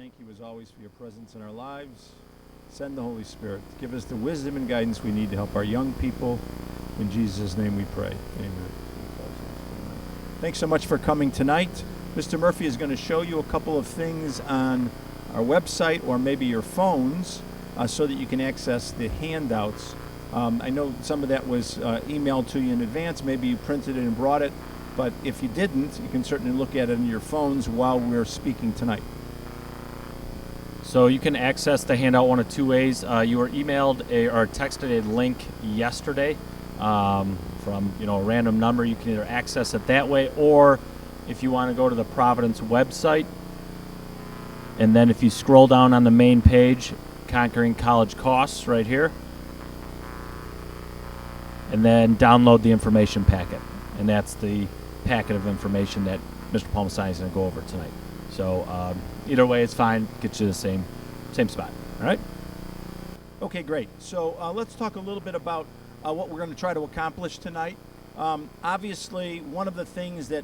thank you as always for your presence in our lives. Send the Holy Spirit. Give us the wisdom and guidance we need to help our young people. In Jesus' name we pray. Amen. Thanks so much for coming tonight. Mr. Murphy is going to show you a couple of things on our website or maybe your phones so that you can access the handouts. I know some of that was emailed to you in advance. Maybe you printed it and brought it. But if you didn't, you can certainly look at it on your phones while we're speaking tonight. So you can access the handout one of two ways. You were emailed or texted a link yesterday from a random number. You can either access it that way, or if you want to go to the Providence website, and then if you scroll down on the main page, Conquering College Costs right here, and then download the information packet. And that's the packet of information that Mr. Palmasani is going to go over tonight. So either way, it's fine. Get you the same spot. All right? Okay, great. So let's talk a little bit about what we're going to try to accomplish tonight. Obviously, one of the things that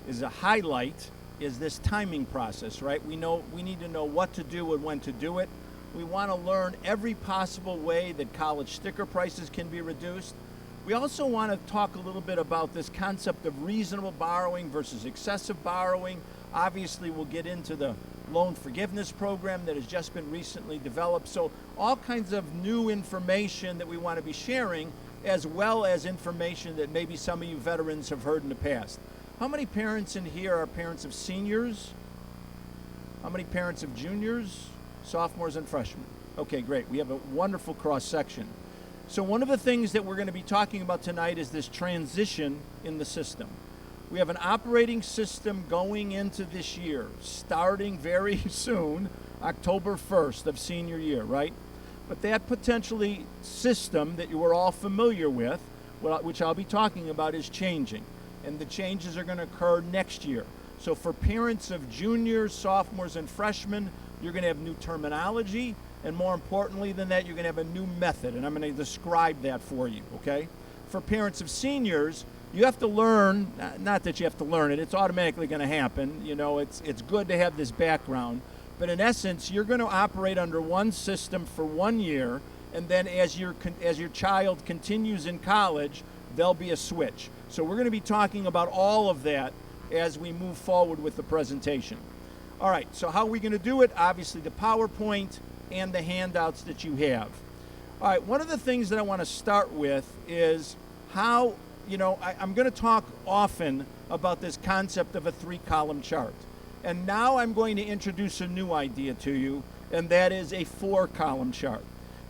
is a highlight is this timing process, right? We need to know what to do and when to do it. We want to learn every possible way that college sticker prices can be reduced. We also want to talk a little bit about this concept of reasonable borrowing versus excessive borrowing. Obviously, we'll get into the loan forgiveness program that has just been recently developed. So all kinds of new information that we want to be sharing, as well as information that maybe some of you veterans have heard in the past. How many parents in here are parents of seniors? How many parents of juniors, sophomores, and freshmen? Okay, great. We have a wonderful cross-section. So one of the things that we're going to be talking about tonight is this transition in the system. We have an operating system going into this year, starting very soon, October 1st of senior year, right? But that potentially system that you are all familiar with, which I'll be talking about, is changing. And the changes are going to occur next year. So for parents of juniors, sophomores, and freshmen, you're going to have new terminology. And more importantly than that, you're going to have a new method, and I'm going to describe that for you, okay? For parents of seniors, you have to learn, not that you have to learn it, it's automatically going to happen. You know, it's good to have this background. But in essence, you're going to operate under one system for 1 year, and then as your child continues in college, there'll be a switch. So we're going to be talking about all of that as we move forward with the presentation. All right, so how are we going to do it? Obviously, the PowerPoint and the handouts that you have. All right, one of the things that I want to start with is how, I'm going to talk often about this concept of a 3-column chart. And now I'm going to introduce a new idea to you, and that is a 4-column chart.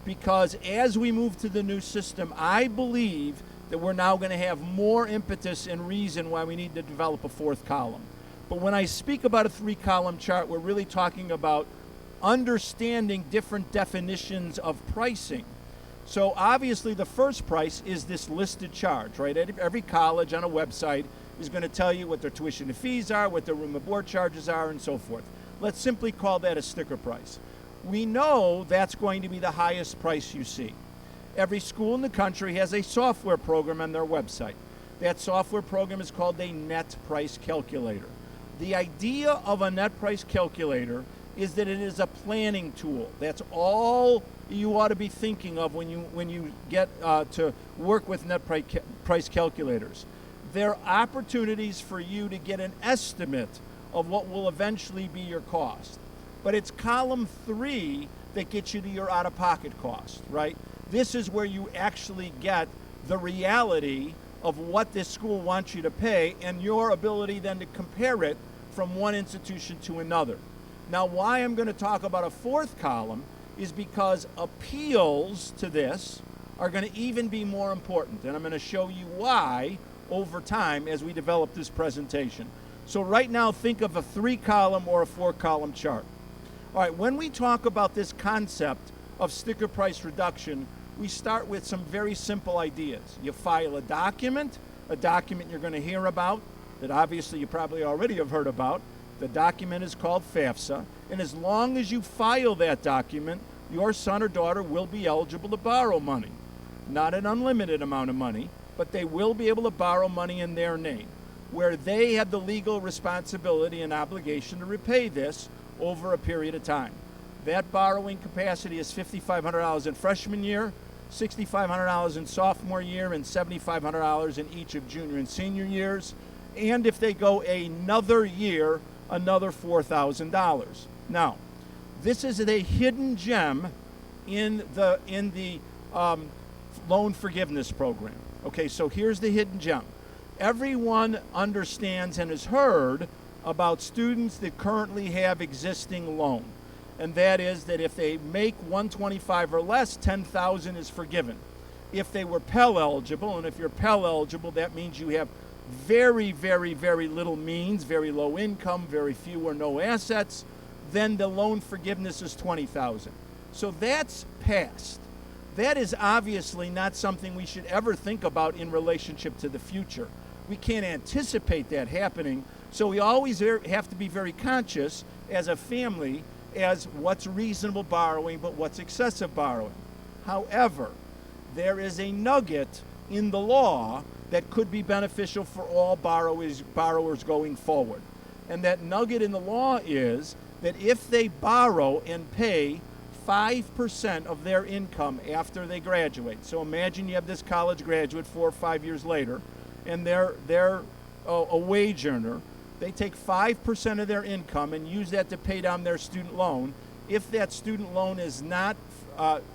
Because as we move to the new system, I believe that we're now going to have more impetus and reason why we need to develop a 4th column. But when I speak about a 3-column chart, we're really talking about understanding different definitions of pricing. So obviously the first price is this listed charge, right? Every college on a website is going to tell you what their tuition and fees are, what their room and board charges are, and so forth. Let's simply call that a sticker price. We know that's going to be the highest price you see. Every school in the country has a software program on their website. That software program is called a net price calculator. The idea of a net price calculator is that it is a planning tool. That's all you ought to be thinking of when you get to work with net price calculators. There are opportunities for you to get an estimate of what will eventually be your cost. But it's column 3 that gets you to your out-of-pocket cost, right? This is where you actually get the reality of what this school wants you to pay and your ability then to compare it from one institution to another. Now, why I'm going to talk about a 4th column is because appeals to this are going to even be more important. And I'm going to show you why over time as we develop this presentation. So right now, think of a 3-column or a 4-column chart. All right, when we talk about this concept of sticker price reduction, we start with some very simple ideas. You file a document you're going to hear about, that obviously you probably already have heard about. The document is called FAFSA, and as long as you file that document, your son or daughter will be eligible to borrow money. Not an unlimited amount of money, but they will be able to borrow money in their name, where they have the legal responsibility and obligation to repay this over a period of time. That borrowing capacity is $5,500 in freshman year, $6,500 in sophomore year, and $7,500 in each of junior and senior years. And if they go another year, another $4,000. Now, this is a hidden gem in the loan forgiveness program. Okay, so here's the hidden gem. Everyone understands and has heard about students that currently have existing loan, and that is that if they make 125 or less, $10,000 is forgiven. If they were Pell eligible, and if you're Pell eligible, that means you have very, very, very little means, very low income, very few or no assets, then the loan forgiveness is $20,000. So that's passed. That is obviously not something we should ever think about in relationship to the future. We can't anticipate that happening, so we always have to be very conscious as a family as what's reasonable borrowing, but what's excessive borrowing. However, there is a nugget in the law that could be beneficial for all borrowers going forward. And that nugget in the law is that if they borrow and pay 5% of their income after they graduate. So imagine you have this college graduate 4 or 5 years later, and they're a wage earner. They take 5% of their income and use that to pay down their student loan. If that student loan is not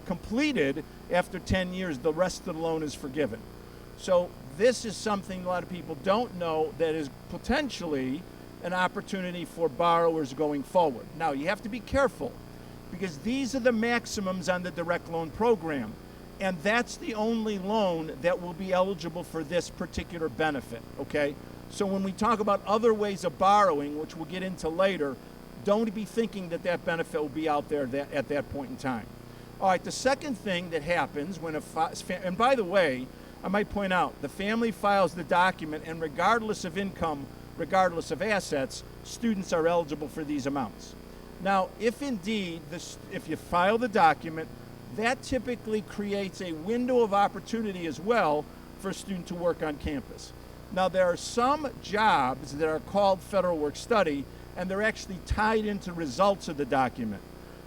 completed after 10 years, the rest of the loan is forgiven. So this is something a lot of people don't know that is potentially an opportunity for borrowers going forward. Now, you have to be careful because these are the maximums on the direct loan program, and that's the only loan that will be eligible for this particular benefit, okay? So when we talk about other ways of borrowing, which we'll get into later, don't be thinking that that benefit will be out there at that point in time. All right, the second thing that happens when and by the way, I might point out, the family files the document, and regardless of income, regardless of assets, students are eligible for these amounts. Now, if indeed, if you file the document, that typically creates a window of opportunity as well for a student to work on campus. Now, there are some jobs that are called federal work study, and they're actually tied into results of the document.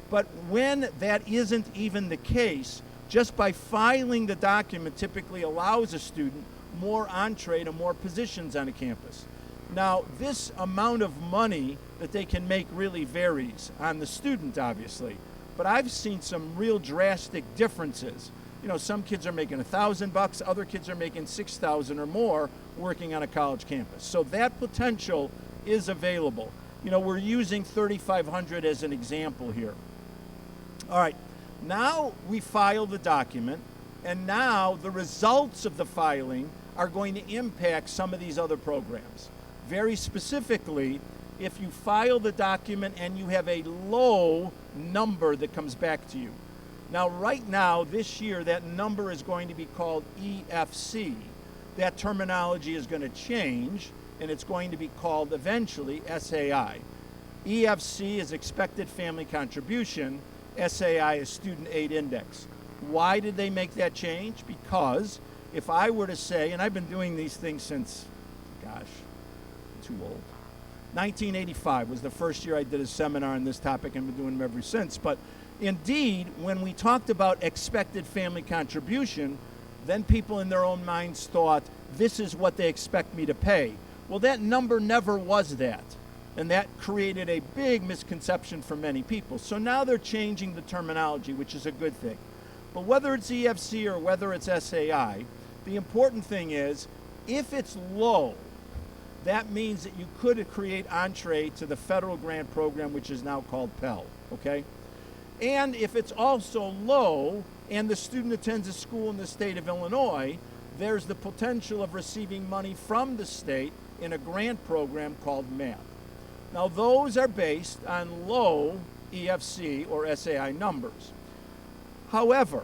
But when that isn't even the case, just by filing the document typically allows a student more entree to more positions on a campus. Now, this amount of money that they can make really varies on the student, obviously. But I've seen some real drastic differences. You know, some kids are making $1,000, other kids are making $6,000 or more working on a college campus. So that potential is available. You know, we're using $3,500 as an example here. All right, now we file the document, and now the results of the filing are going to impact some of these other programs. Very specifically, if you file the document and you have a low number that comes back to you. Now, right now, this year, that number is going to be called EFC. That terminology is going to change, and it's going to be called eventually SAI. EFC is expected family contribution. SAI is student aid index. Why did they make that change? Because if I were to say, and I've been doing these things since, gosh, I'm too old. 1985 was the first year I did a seminar on this topic, and I've been doing them ever since. But indeed, when we talked about expected family contribution, then people in their own minds thought, this is what they expect me to pay. Well, that number never was that. And that created a big misconception for many people. So now they're changing the terminology, which is a good thing. But whether it's EFC or whether it's SAI, the important thing is, if it's low, that means that you could create entree to the federal grant program, which is now called Pell, okay? And if it's also low, and the student attends a school in the state of Illinois, there's the potential of receiving money from the state in a grant program called MAP. Now, those are based on low EFC or SAI numbers. However,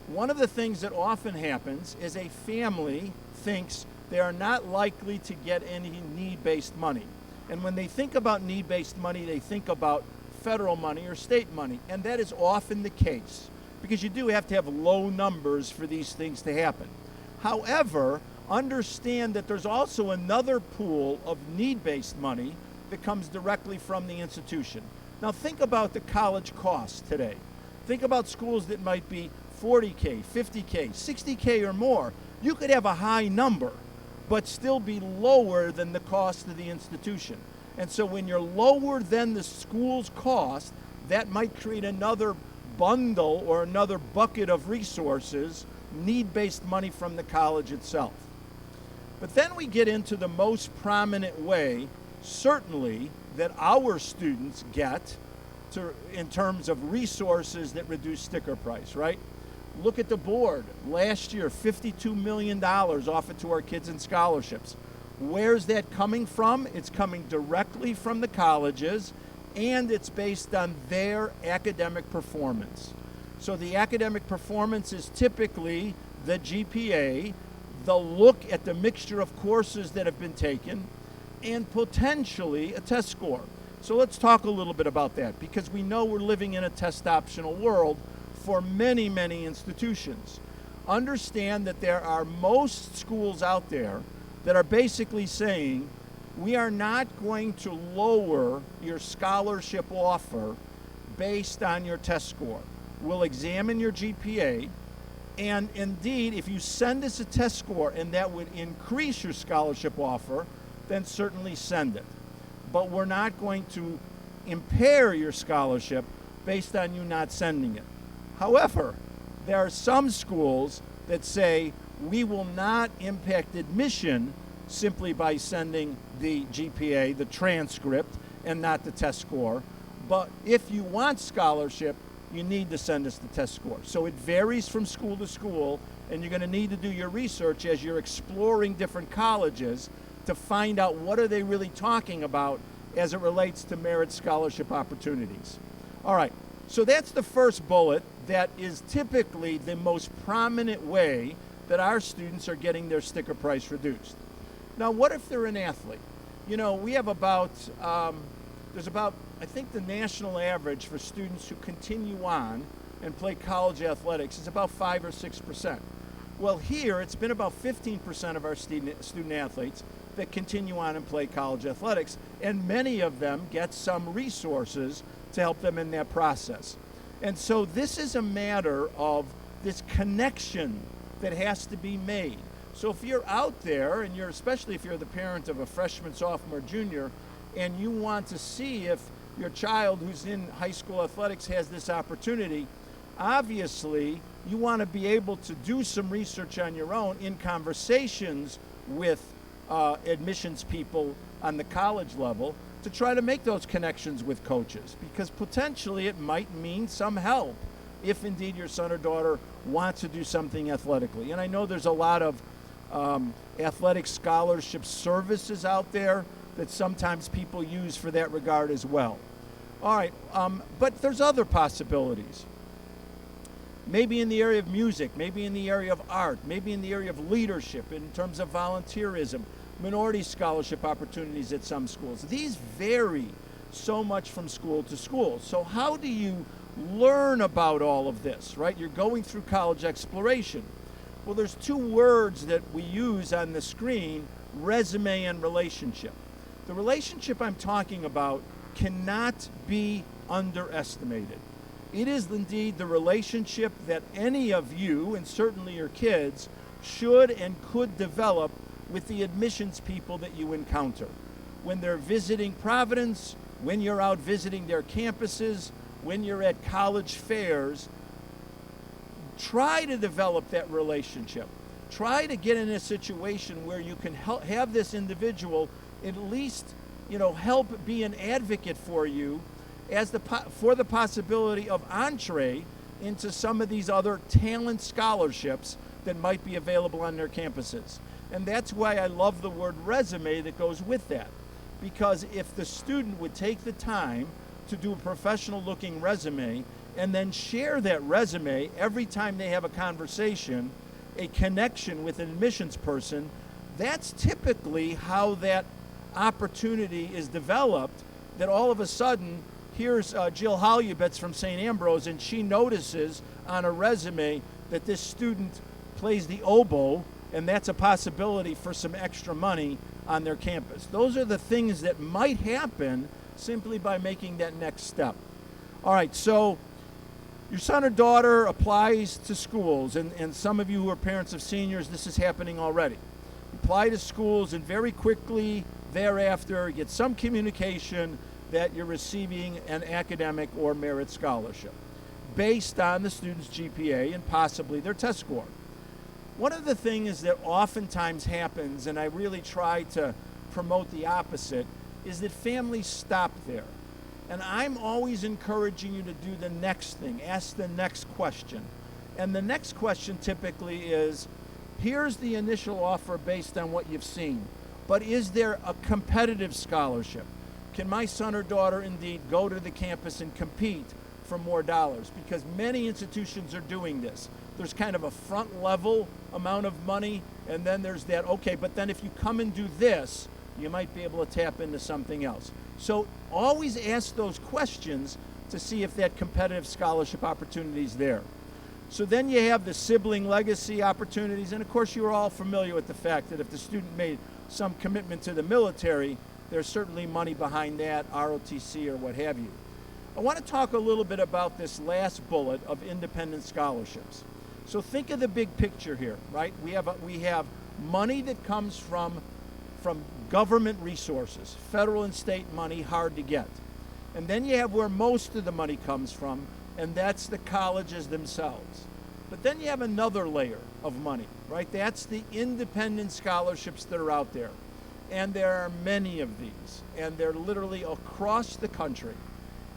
one of the things that often happens is a family thinks they are not likely to get any need-based money. And when they think about need-based money, they think about federal money or state money. And that is often the case, because you do have to have low numbers for these things to happen. However, understand that there's also another pool of need-based money that comes directly from the institution. Now think about the college costs today. Think about schools that might be 40K, 50K, 60K or more. You could have a high number, but still be lower than the cost of the institution. And so when you're lower than the school's cost, that might create another bundle or another bucket of resources, need-based money from the college itself. But then we get into the most prominent way, certainly, that our students get in terms of resources that reduce sticker price, right? Look at the board. Last year, $52 million offered to our kids in scholarships. Where's that coming from? It's coming directly from the colleges, and it's based on their academic performance. So the academic performance is typically the GPA, the look at the mixture of courses that have been taken, and potentially a test score. So let's talk a little bit about that, because we know we're living in a test-optional world for many, many institutions. Understand that there are most schools out there that are basically saying, we are not going to lower your scholarship offer based on your test score. We'll examine your GPA, and indeed, if you send us a test score and that would increase your scholarship offer, then certainly send it. But we're not going to impair your scholarship based on you not sending it. However, there are some schools that say we will not impact admission simply by sending the GPA, the transcript, and not the test score. But if you want scholarship, you need to send us the test score. So it varies from school to school, and you're going to need to do your research as you're exploring different colleges to find out what are they really talking about as it relates to merit scholarship opportunities. All right, so that's the first bullet. That is typically the most prominent way that our students are getting their sticker price reduced. Now, what if they're an athlete? You know, we have about, there's about, I think the national average for students who continue on and play college athletics is about 5 or 6%. Well, here it's been about 15% of our student athletes that continue on and play college athletics, and many of them get some resources to help them in that process. And so this is a matter of this connection that has to be made. So if you're out there, and especially if you're the parent of a freshman, sophomore, junior, and you want to see if your child who's in high school athletics has this opportunity, obviously you want to be able to do some research on your own in conversations with admissions people on the college level to try to make those connections with coaches, because potentially it might mean some help if indeed your son or daughter wants to do something athletically. And I know there's a lot of athletic scholarship services out there that sometimes people use for that regard as well. All right, but there's other possibilities. Maybe in the area of music, maybe in the area of art, maybe in the area of leadership in terms of volunteerism, minority scholarship opportunities at some schools. These vary so much from school to school. So how do you learn about all of this, right? You're going through college exploration. Well, there's two words that we use on the screen, resume and relationship. The relationship I'm talking about cannot be underestimated. It is indeed the relationship that any of you, and certainly your kids, should and could develop with the admissions people that you encounter. When they're visiting Providence, when you're out visiting their campuses, when you're at college fairs, try to develop that relationship. Try to get in a situation where you can have this individual at least, help be an advocate for you as for the possibility of entree into some of these other talent scholarships that might be available on their campuses. And that's why I love the word resume that goes with that. Because if the student would take the time to do a professional looking resume and then share that resume every time they have a conversation, a connection with an admissions person, that's typically how that opportunity is developed, that all of a sudden, here's Jill Holubetz from St. Ambrose, and she notices on a resume that this student plays the oboe, and that's a possibility for some extra money on their campus. Those are the things that might happen simply by making that next step. All right, so your son or daughter applies to schools, and some of you who are parents of seniors, this is happening already. Apply to schools, and very quickly thereafter get some communication that you're receiving an academic or merit scholarship based on the student's GPA and possibly their test score. One of the things that oftentimes happens, and I really try to promote the opposite, is that families stop there. And I'm always encouraging you to do the next thing, ask the next question. And the next question typically is, here's the initial offer based on what you've seen, but is there a competitive scholarship? Can my son or daughter indeed go to the campus and compete for more dollars? Because many institutions are doing this. There's kind of a front level amount of money, and then there's that, okay, but then if you come and do this, you might be able to tap into something else. So always ask those questions to see if that competitive scholarship opportunity is there. So then you have the sibling legacy opportunities, and of course you're all familiar with the fact that if the student made some commitment to the military, there's certainly money behind that, ROTC or what have you. I want to talk a little bit about this last bullet of independent scholarships. So think of the big picture here, right? We have money that comes from government resources, federal and state money, hard to get. And then you have where most of the money comes from, and that's the colleges themselves. But then you have another layer of money, right? That's the independent scholarships that are out there. And there are many of these, and they're literally across the country.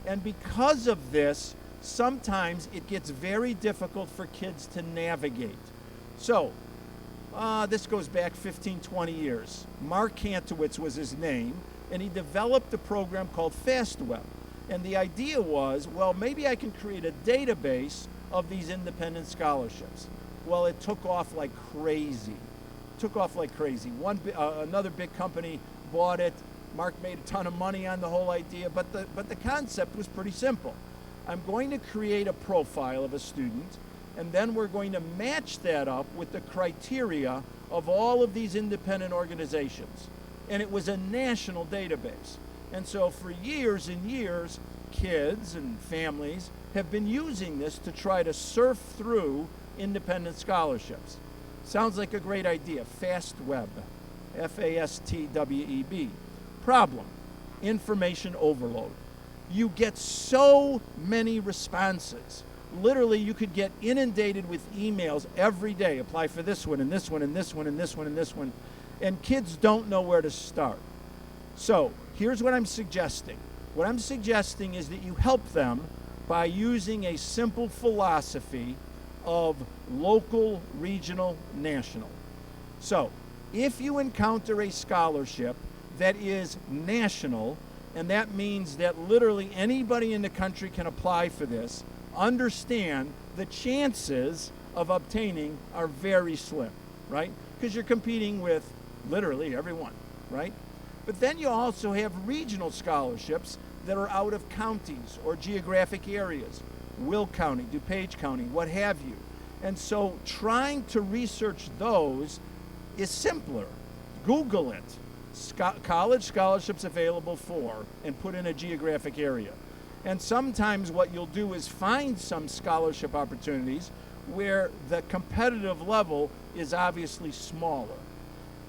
And because of this, sometimes it gets very difficult for kids to navigate. So, this goes back 15, 20 years. Mark Kantowitz was his name, and he developed a program called FastWeb. And the idea was, well, maybe I can create a database of these independent scholarships. Well, it took off like crazy. Another big company bought it. Mark made a ton of money on the whole idea, but the concept was pretty simple. I'm going to create a profile of a student, and then we're going to match that up with the criteria of all of these independent organizations. And it was a national database. And so for years and years, kids and families have been using this to try to surf through independent scholarships. Sounds like a great idea. FastWeb, FASTWEB. Problem, information overload. You get so many responses. Literally, you could get inundated with emails every day. Apply for this one, and this one, and this one, and this one, and this one. And kids don't know where to start. So here's what I'm suggesting. What I'm suggesting is that you help them by using a simple philosophy of local, regional, national. So if you encounter a scholarship that is national, and that means that literally anybody in the country can apply for this, understand the chances of obtaining are very slim, right? Because you're competing with literally everyone, right? But then you also have regional scholarships that are out of counties or geographic areas, Will County, DuPage County, what have you. And so trying to research those is simpler. Google it. College scholarships available for, and put in a geographic area. And sometimes what you'll do is find some scholarship opportunities where the competitive level is obviously smaller.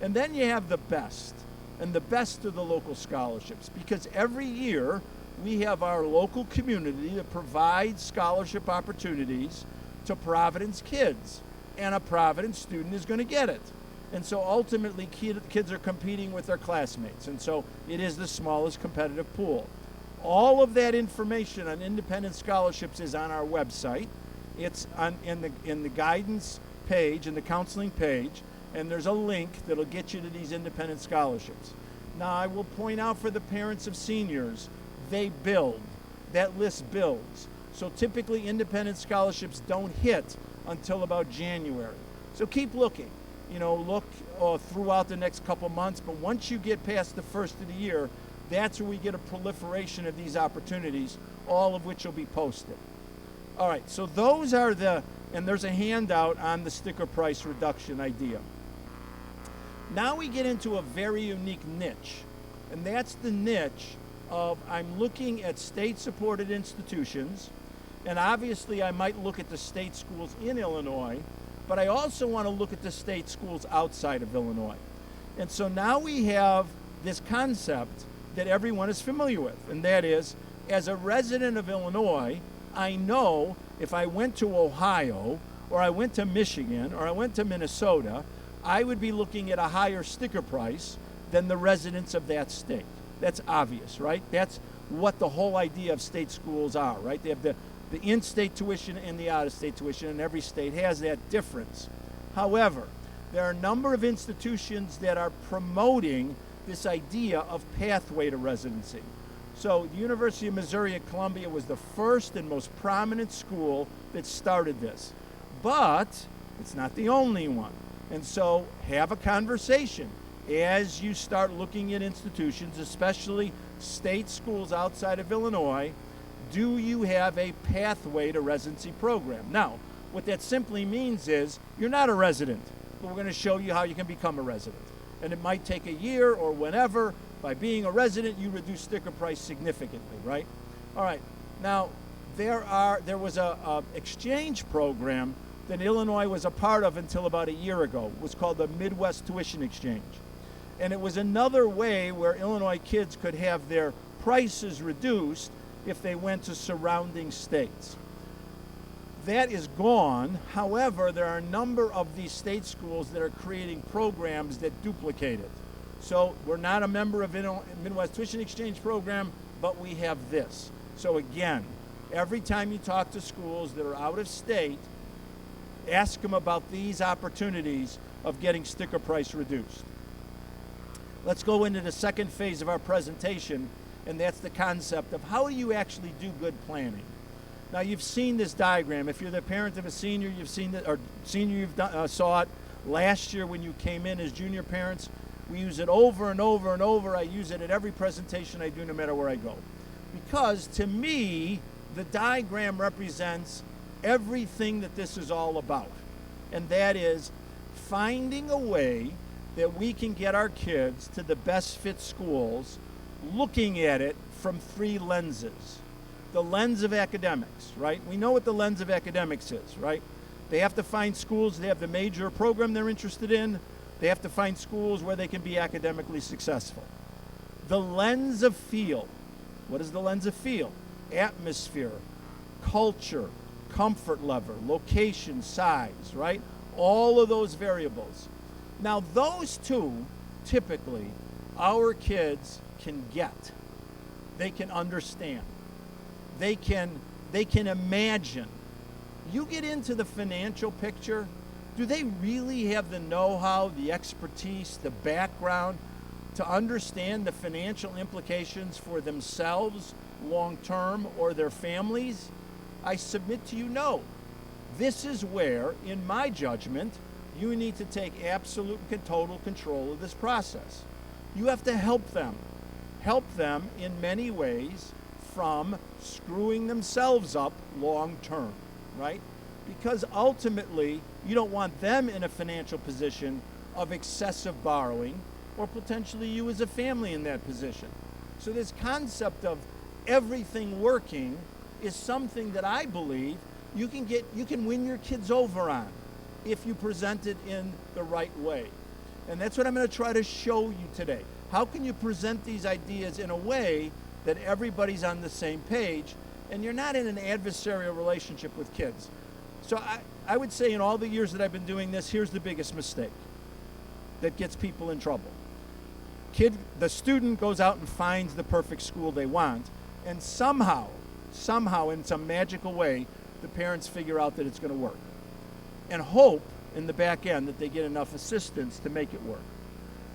And then you have the best, and the best of the local scholarships, because every year we have our local community that provides scholarship opportunities to Providence kids, and a Providence student is going to get it. And so ultimately kids are competing with their classmates, and so it is the smallest competitive pool. All of that information on independent scholarships is on our website. It's in the guidance page, in the counseling page, and there's a link that'll get you to these independent scholarships. Now I will point out for the parents of seniors, they build. That list builds. So typically independent scholarships don't hit until about January. So keep looking. Look throughout the next couple months, but once you get past the first of the year, that's where we get a proliferation of these opportunities, all of which will be posted. All right, so those are and there's a handout on the sticker price reduction idea. Now we get into a very unique niche, and that's the niche of I'm looking at state-supported institutions, and obviously I might look at the state schools in Illinois, but I also want to look at the state schools outside of Illinois. And so now we have this concept that everyone is familiar with, and that is, as a resident of Illinois, I know if I went to Ohio, or I went to Michigan, or I went to Minnesota, I would be looking at a higher sticker price than the residents of that state. That's obvious, right? That's what the whole idea of state schools are, right? They have the in-state tuition and the out-of-state tuition, and every state has that difference. However, there are a number of institutions that are promoting this idea of pathway to residency. So the University of Missouri at Columbia was the first and most prominent school that started this. But it's not the only one. And so have a conversation as you start looking at institutions, especially state schools outside of Illinois. Do you have a pathway to residency program? Now, what that simply means is you're not a resident, but we're going to show you how you can become a resident. And it might take a year or whenever. By being a resident, you reduce sticker price significantly, right? All right. Now, there was a exchange program that Illinois was a part of until about a year ago. It was called the Midwest Tuition Exchange. And it was another way where Illinois kids could have their prices reduced if they went to surrounding states. That is gone. However, there are a number of these state schools that are creating programs that duplicate it. So we're not a member of Midwest Tuition Exchange program, but we have this. So again, every time you talk to schools that are out of state, ask them about these opportunities of getting sticker price reduced. Let's go into the second phase of our presentation, and that's the concept of how do you actually do good planning. Now, you've seen this diagram. If you're the parent of a senior, you've seen it, or senior, you've saw it last year when you came in as junior parents. We use it over and over and over. I use it at every presentation I do, no matter where I go. Because to me, the diagram represents everything that this is all about. And that is finding a way that we can get our kids to the best fit schools, looking at it from three lenses. The lens of academics, right? We know what the lens of academics is, right? They have to find schools, they have the major program they're interested in. They have to find schools where they can be academically successful. The lens of feel. What is the lens of feel? Atmosphere, culture, comfort level, location, size, right? All of those variables. Now, those two, typically, our kids can get. They can understand. They can imagine. You get into the financial picture, do they really have the know-how, the expertise, the background to understand the financial implications for themselves long-term or their families? I submit to you, no. This is where, in my judgment, you need to take absolute and total control of this process. You have to help them. Help them in many ways from screwing themselves up long-term, right? Because ultimately, you don't want them in a financial position of excessive borrowing, or potentially you as a family in that position. So this concept of everything working is something that I believe you can win your kids over on if you present it in the right way. And that's what I'm going to try to show you today. How can you present these ideas in a way that everybody's on the same page and you're not in an adversarial relationship with kids? So I would say in all the years that I've been doing this, here's the biggest mistake that gets people in trouble. The student goes out and finds the perfect school they want, and somehow, in some magical way, the parents figure out that it's going to work. And hope in the back end that they get enough assistance to make it work.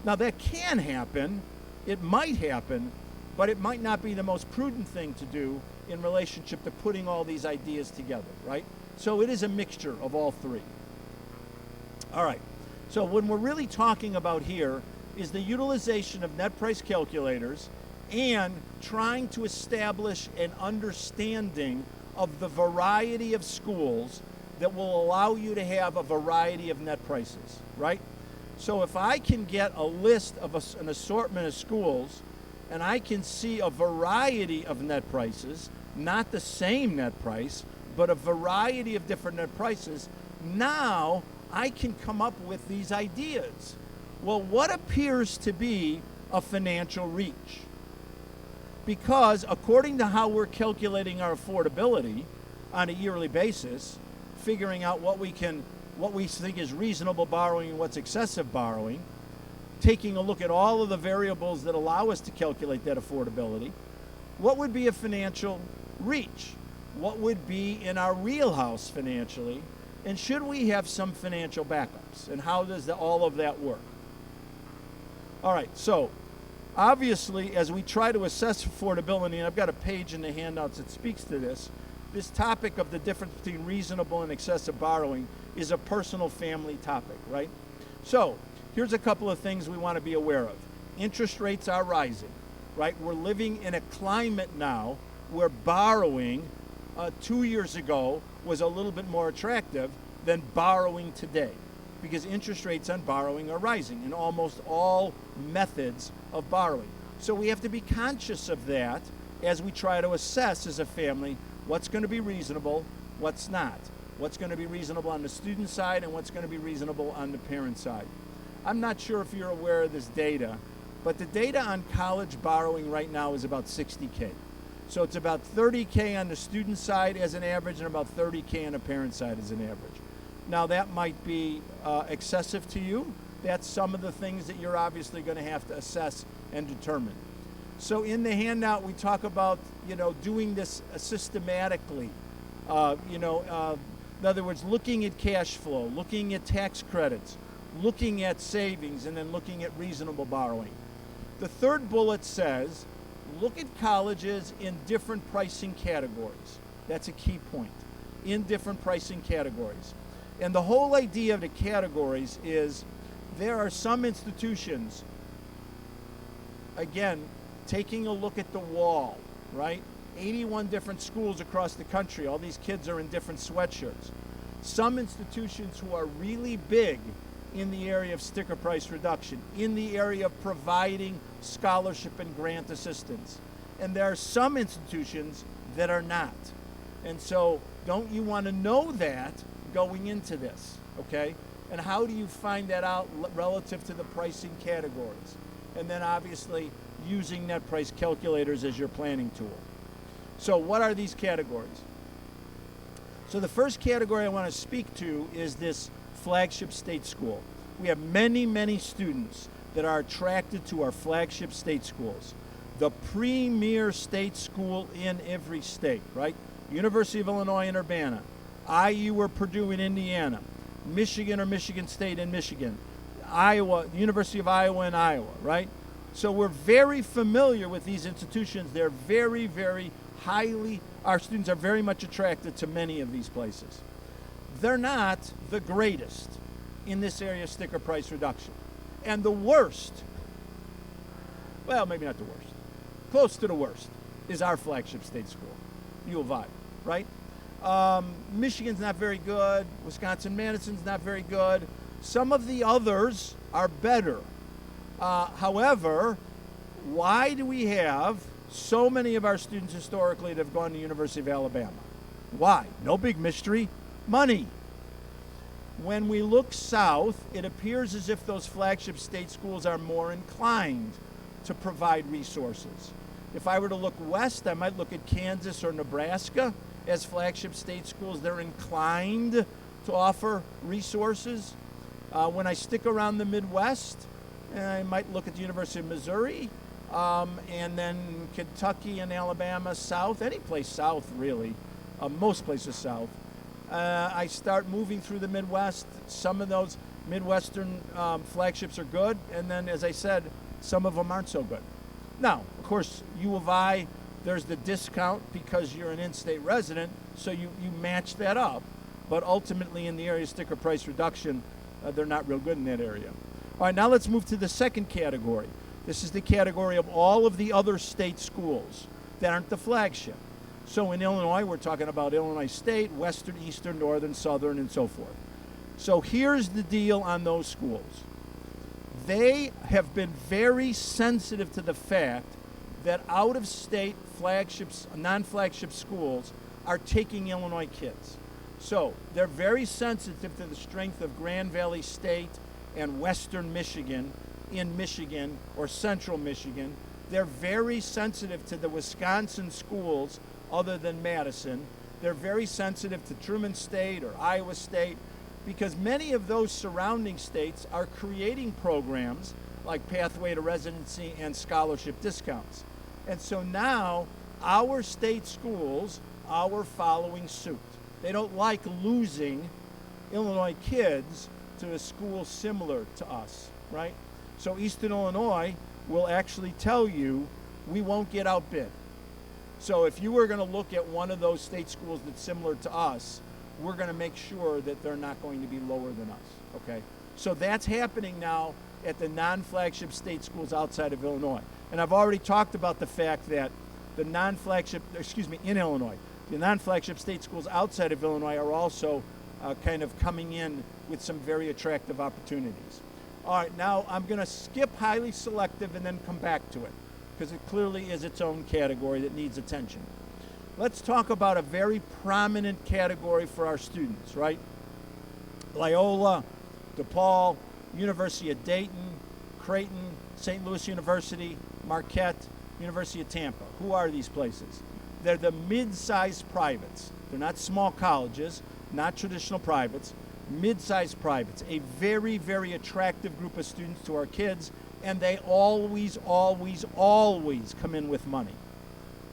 Now that can happen, it might happen, but it might not be the most prudent thing to do in relationship to putting all these ideas together, right? So it is a mixture of all three. All right, so when we're really talking about here is the utilization of net price calculators and trying to establish an understanding of the variety of schools that will allow you to have a variety of net prices, right? So if I can get a list of an assortment of schools and I can see a variety of net prices, not the same net price, but a variety of different net prices, now I can come up with these ideas. Well, what appears to be a financial reach? Because according to how we're calculating our affordability on a yearly basis, figuring out what we think is reasonable borrowing and what's excessive borrowing, taking a look at all of the variables that allow us to calculate that affordability, what would be a financial reach? What would be in our wheelhouse financially? And should we have some financial backups? And how does all of that work? All right, so obviously, as we try to assess affordability, and I've got a page in the handouts that speaks to this topic of the difference between reasonable and excessive borrowing is a personal family topic, right? So here's a couple of things we want to be aware of. Interest rates are rising, right? We're living in a climate now where borrowing 2 years ago was a little bit more attractive than borrowing today, because interest rates on borrowing are rising in almost all methods of borrowing. So we have to be conscious of that as we try to assess as a family what's going to be reasonable, what's not, what's going to be reasonable on the student side and what's going to be reasonable on the parent side. I'm not sure if you're aware of this data, but the data on college borrowing right now is about 60K. So it's about 30K on the student side as an average and about 30K on the parent side as an average. Now that might be excessive to you. That's some of the things that you're obviously going to have to assess and determine. So in the handout we talk about, doing this systematically. In other words, looking at cash flow, looking at tax credits, looking at savings, and then looking at reasonable borrowing. The third bullet says, look at colleges in different pricing categories. That's a key point. In different pricing categories. And the whole idea of the categories is there are some institutions, again, taking a look at the wall, right? 81 different schools across the country. All these kids are in different sweatshirts. Some institutions who are really big in the area of sticker price reduction, in the area of providing scholarship and grant assistance. And there are some institutions that are not. And so don't you want to know that going into this, okay? And how do you find that out relative to the pricing categories? And then obviously using net price calculators as your planning tool. So what are these categories? So the first category I want to speak to is this flagship state school. We have many, many students that are attracted to our flagship state schools. The premier state school in every state, right? University of Illinois in Urbana, IU or Purdue in Indiana, Michigan or Michigan State in Michigan, Iowa, University of Iowa in Iowa, right? So we're very familiar with these institutions. They're very, very highly, our students are very much attracted to many of these places. They're not the greatest in this area of sticker price reduction. And the worst, well, maybe not the worst, close to the worst, is our flagship state school, U of I, right? Michigan's not very good. Wisconsin-Madison's not very good. Some of the others are better. However, why do we have so many of our students historically that have gone to the University of Alabama? Why? No big mystery. Money. When we look south, it appears as if those flagship state schools are more inclined to provide resources. If I were to look west, I might look at Kansas or Nebraska as flagship state schools. They're inclined to offer resources. When I stick around the Midwest, I might look at the University of Missouri, and then Kentucky and Alabama south, any place south really, most places south. I start moving through the Midwest. Some of those Midwestern flagships are good, and then, as I said, some of them aren't so good. Now, of course, U of I, there's the discount because you're an in-state resident, so you match that up. But ultimately, in the area of sticker price reduction, they're not real good in that area. All right, now let's move to the second category. This is the category of all of the other state schools that aren't the flagship. So in Illinois, we're talking about Illinois State, Western, Eastern, Northern, Southern, and so forth. So here's the deal on those schools. They have been very sensitive to the fact that out-of-state flagships, non-flagship schools are taking Illinois kids. So they're very sensitive to the strength of Grand Valley State and Western Michigan in Michigan or Central Michigan. They're very sensitive to the Wisconsin schools other than Madison. They're very sensitive to Truman State or Iowa State because many of those surrounding states are creating programs like Pathway to Residency and scholarship discounts. And so now our state schools are following suit. They don't like losing Illinois kids to a school similar to us, right? So Eastern Illinois will actually tell you we won't get outbid. So if you were going to look at one of those state schools that's similar to us, we're going to make sure that they're not going to be lower than us, okay? So that's happening now at the non-flagship state schools outside of Illinois. And I've already talked about the fact that the non-flagship, in Illinois, the non-flagship state schools outside of Illinois are also kind of coming in with some very attractive opportunities. All right, now I'm going to skip highly selective and then come back to it because it clearly is its own category that needs attention. Let's talk about a very prominent category for our students, right? Loyola, DePaul, University of Dayton, Creighton, St. Louis University, Marquette, University of Tampa. Who are these places? They're the mid-sized privates. They're not small colleges, not traditional privates, mid-sized privates. A very, very attractive group of students to our kids, and they always, always, always come in with money.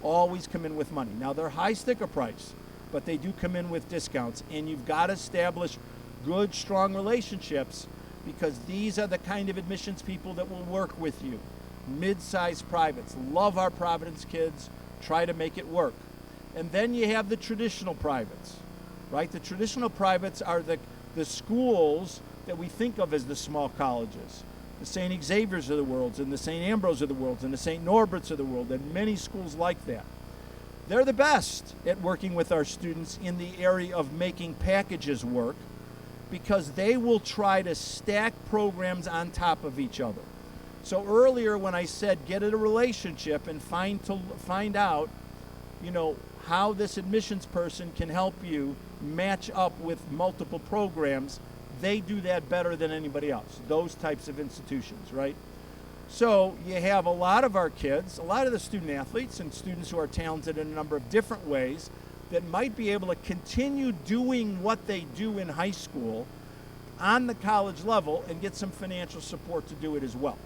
Always come in with money. Now, they're high sticker price, but they do come in with discounts, and you've got to establish good, strong relationships because these are the kind of admissions people that will work with you. Mid-sized privates. Love our Providence kids. Try to make it work. And then you have the traditional privates, right? The traditional privates are the schools that we think of as the small colleges. The St. Xavier's of the world, and the St. Ambrose of the world, and the St. Norbert's of the world, and many schools like that. They're the best at working with our students in the area of making packages work because they will try to stack programs on top of each other. So earlier when I said get in a relationship and find out, how this admissions person can help you match up with multiple programs, they do that better than anybody else, those types of institutions, right? So you have a lot of our kids, a lot of the student athletes and students who are talented in a number of different ways that might be able to continue doing what they do in high school on the college level and get some financial support to do it as well.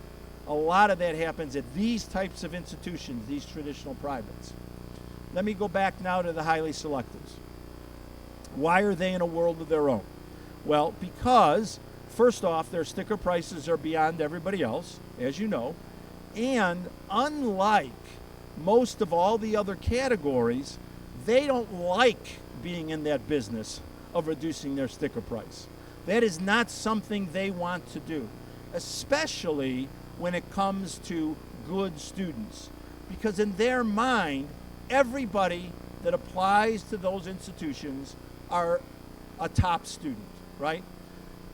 A lot of that happens at these types of institutions, these traditional privates. Let me go back now to the highly selectives. Why are they in a world of their own? Well, because, first off, their sticker prices are beyond everybody else, as you know, and unlike most of all the other categories, they don't like being in that business of reducing their sticker price. That is not something they want to do, especially when it comes to good students. Because in their mind, everybody that applies to those institutions are a top student, right?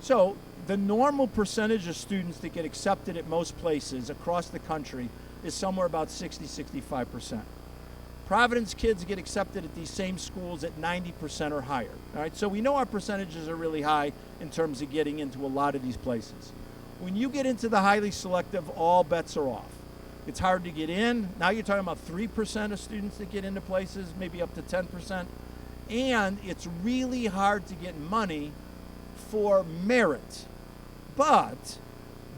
So the normal percentage of students that get accepted at most places across the country is somewhere about 60-65%. Providence kids get accepted at these same schools at 90% or higher. All right, so we know our percentages are really high in terms of getting into a lot of these places. When you get into the highly selective, all bets are off. It's hard to get in. Now you're talking about 3% of students that get into places, maybe up to 10%. And it's really hard to get money for merit. But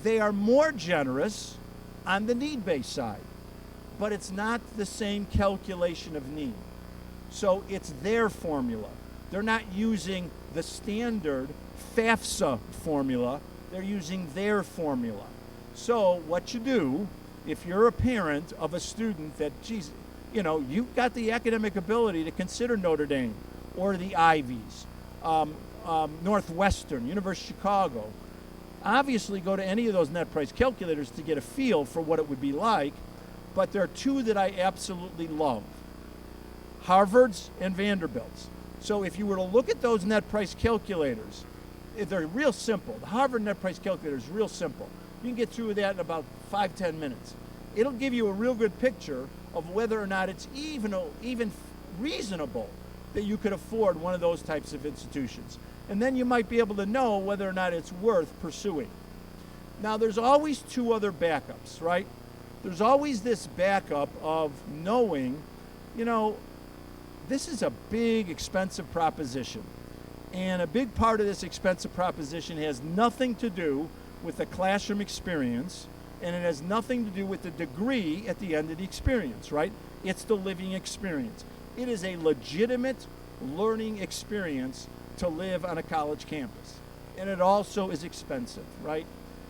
they are more generous on the need-based side. But it's not the same calculation of need. So it's their formula. They're not using the standard FAFSA formula. They're using their formula. So what you do, if you're a parent of a student that, geez, you've got the academic ability to consider Notre Dame or the Ivies, Northwestern, University of Chicago, obviously go to any of those net price calculators to get a feel for what it would be like. But there are two that I absolutely love, Harvard's and Vanderbilt's. So if you were to look at those net price calculators, they're real simple. The Harvard net price calculator is real simple. You can get through that in about 5-10 minutes. it'll give you a real good picture of whether or not it's even reasonable that you could afford one of those types of institutions. And then you might be able to know whether or not it's worth pursuing. Now, there's always two other backups, right? There's always this backup of knowing, this is a big, expensive proposition. And a big part of this expensive proposition has nothing to do with the classroom experience, and it has nothing to do with the degree at the end of the experience, right? It's the living experience. It is a legitimate learning experience to live on a college campus. And it also is expensive, right?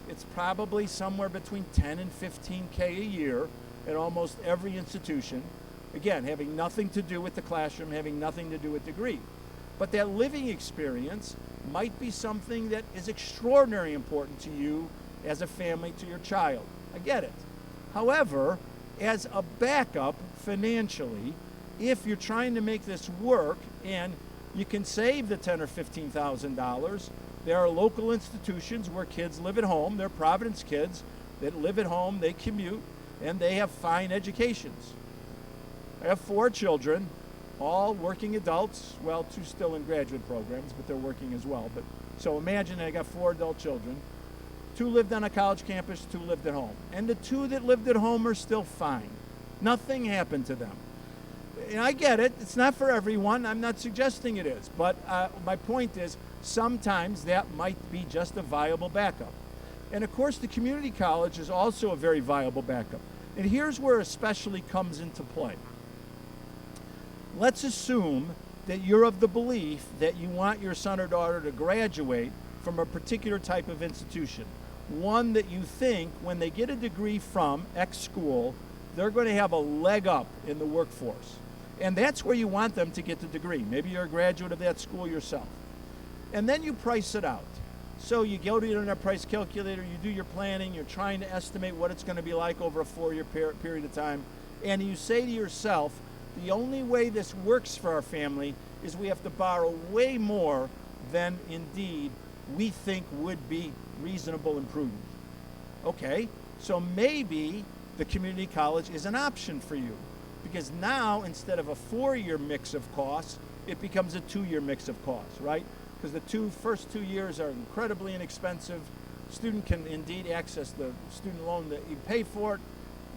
It's probably somewhere between 10 and 15K a year at almost every institution. Again, having nothing to do with the classroom, having nothing to do with degree. But that living experience might be something that is extraordinarily important to you as a family, to your child. I get it. However, as a backup financially, if you're trying to make this work and you can save the $10,000 or $15,000, there are local institutions where kids live at home. They're Providence kids that live at home, they commute, and they have fine educations. I have 4 children, all working adults. Well, 2 still in graduate programs, but they're working as well. So imagine I got 4 adult children. 2 lived on a college campus, 2 lived at home. And the 2 that lived at home are still fine. Nothing happened to them. And I get it. It's not for everyone. I'm not suggesting it is. But my point is, sometimes that might be just a viable backup. And of course, the community college is also a very viable backup. And here's where especially comes into play. Let's assume that you're of the belief that you want your son or daughter to graduate from a particular type of institution. One that you think when they get a degree from X school, they're going to have a leg up in the workforce. And that's where you want them to get the degree. Maybe you're a graduate of that school yourself. And then you price it out. So you go to your internet price calculator, you do your planning, you're trying to estimate what it's going to be like over a 4-year period of time. And you say to yourself, the only way this works for our family is we have to borrow way more than indeed we think would be reasonable and prudent. Okay, so maybe the community college is an option for you, because now instead of a 4-year mix of costs, it becomes a 2-year mix of costs, right? Because the first 2 years are incredibly inexpensive. Student can indeed access the student loan that you pay for it,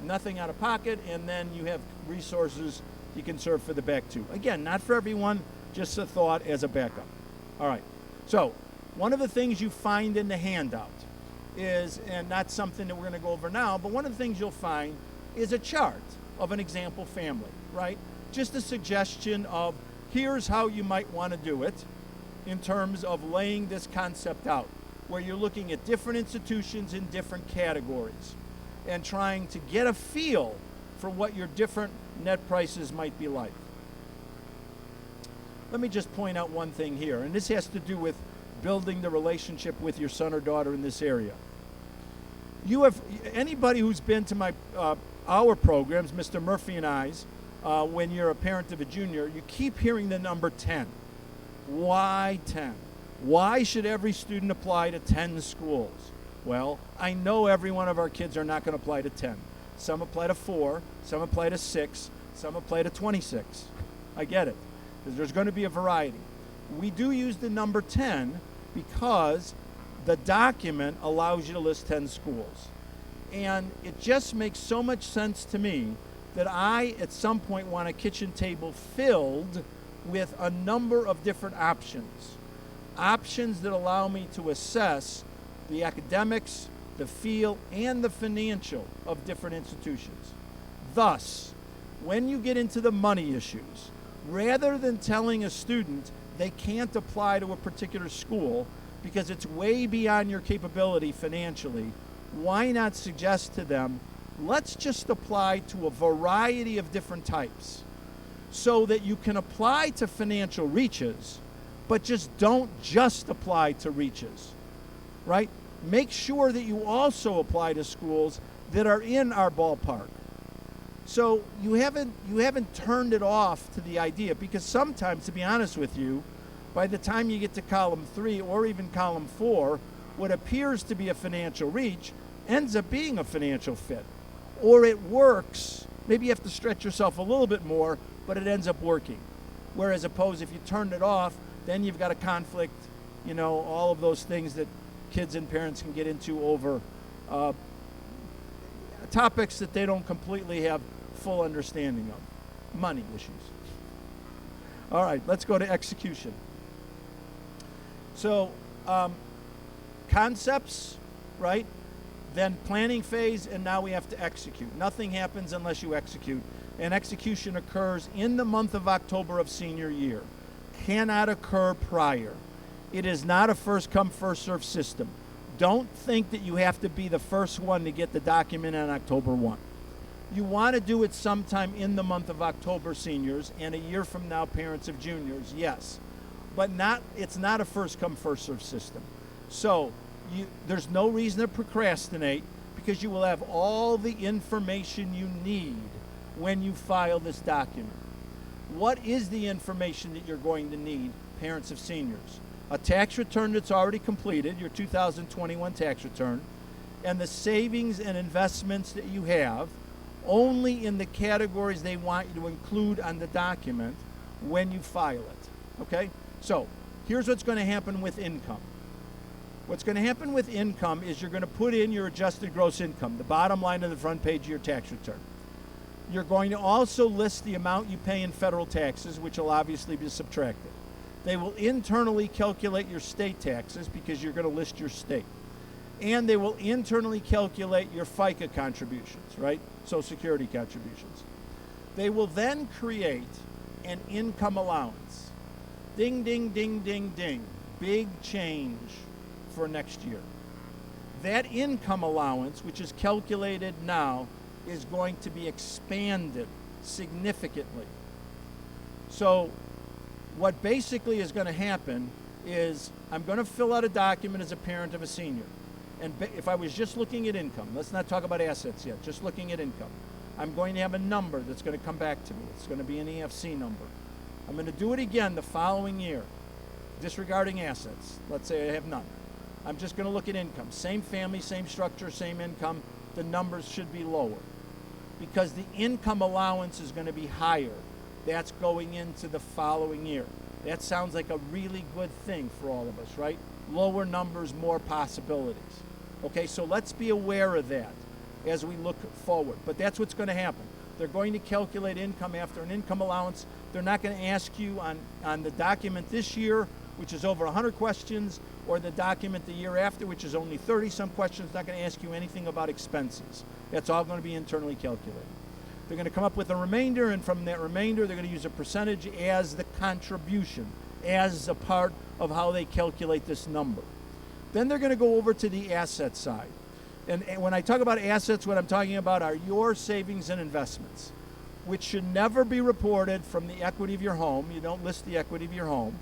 nothing out of pocket, and then you have resources you can serve for the back 2. Again, not for everyone, just a thought as a backup. All right, so one of the things you find in the handout is, and not something that we're going to go over now, but one of the things you'll find is a chart of an example family, right? Just a suggestion of here's how you might want to do it in terms of laying this concept out, where you're looking at different institutions in different categories and trying to get a feel for what your different net prices might be like. Let me just point out one thing here, and this has to do with building the relationship with your son or daughter in this area. Anybody who's been to our programs, Mr. Murphy and I's, when you're a parent of a junior, you keep hearing the number 10. Why 10? Why should every student apply to 10 schools? Well, I know every one of our kids are not going to apply to 10. Some apply to 4, some apply to 6, some apply to 26. I get it, because there's going to be a variety. We do use the number 10 because the document allows you to list 10 schools. And it just makes so much sense to me that I, at some point, want a kitchen table filled with a number of different options. Options that allow me to assess the academics, the feel, and the financial of different institutions. Thus, when you get into the money issues, rather than telling a student they can't apply to a particular school because it's way beyond your capability financially, why not suggest to them, let's just apply to a variety of different types so that you can apply to financial reaches, but just don't just apply to reaches, right? Make sure that you also apply to schools that are in our ballpark. So you haven't turned it off to the idea, because sometimes, to be honest with you, by the time you get to column 3 or even column 4, what appears to be a financial reach ends up being a financial fit. or it works. Maybe you have to stretch yourself a little bit more, but it ends up working. Whereas opposed, if you turned it off, then you've got a conflict, all of those things that kids and parents can get into over topics that they don't completely have full understanding of. Money issues. All right, let's go to execution. So, concepts, right? Then planning phase, and now we have to execute. Nothing happens unless you execute. And execution occurs in the month of October of senior year. Cannot occur prior. It is not a first come, first served system. Don't think that you have to be the first one to get the document on October 1. You want to do it sometime in the month of October, seniors, and a year from now, parents of juniors, yes. But it's not a first come, first served system. So there's no reason to procrastinate, because you will have all the information you need when you file this document. What is the information that you're going to need, parents of seniors? A tax return that's already completed, your 2021 tax return, and the savings and investments that you have, only in the categories they want you to include on the document when you file it, okay? So here's what's going to happen with income. What's going to happen with income is you're going to put in your adjusted gross income, the bottom line of the front page of your tax return. You're going to also list the amount you pay in federal taxes, which will obviously be subtracted. They will internally calculate your state taxes, because you're going to list your state. And they will internally calculate your FICA contributions, right? Social Security contributions. They will then create an income allowance. Ding, ding, ding, ding, ding. Big change for next year. That income allowance, which is calculated now, is going to be expanded significantly. So what basically is going to happen is I'm going to fill out a document as a parent of a senior. And if I was just looking at income, let's not talk about assets yet, just looking at income, I'm going to have a number that's going to come back to me. It's going to be an EFC number. I'm going to do it again the following year, disregarding assets. Let's say I have none. I'm just going to look at income. Same family, same structure, same income. The numbers should be lower, because the income allowance is going to be higher. That's going into the following year. That sounds like a really good thing for all of us, right? Lower numbers, more possibilities. Okay, so let's be aware of that as we look forward. But that's what's going to happen. They're going to calculate income after an income allowance. They're not going to ask you on the document this year, which is over 100 questions, or the document the year after, which is only 30-some questions. Not going to ask you anything about expenses. That's all going to be internally calculated. They're going to come up with a remainder, and from that remainder, they're going to use a percentage as the contribution, as a part of how they calculate this number. Then they're going to go over to the asset side. And when I talk about assets, what I'm talking about are your savings and investments, which should never be reported from the equity of your home. You don't list the equity of your home.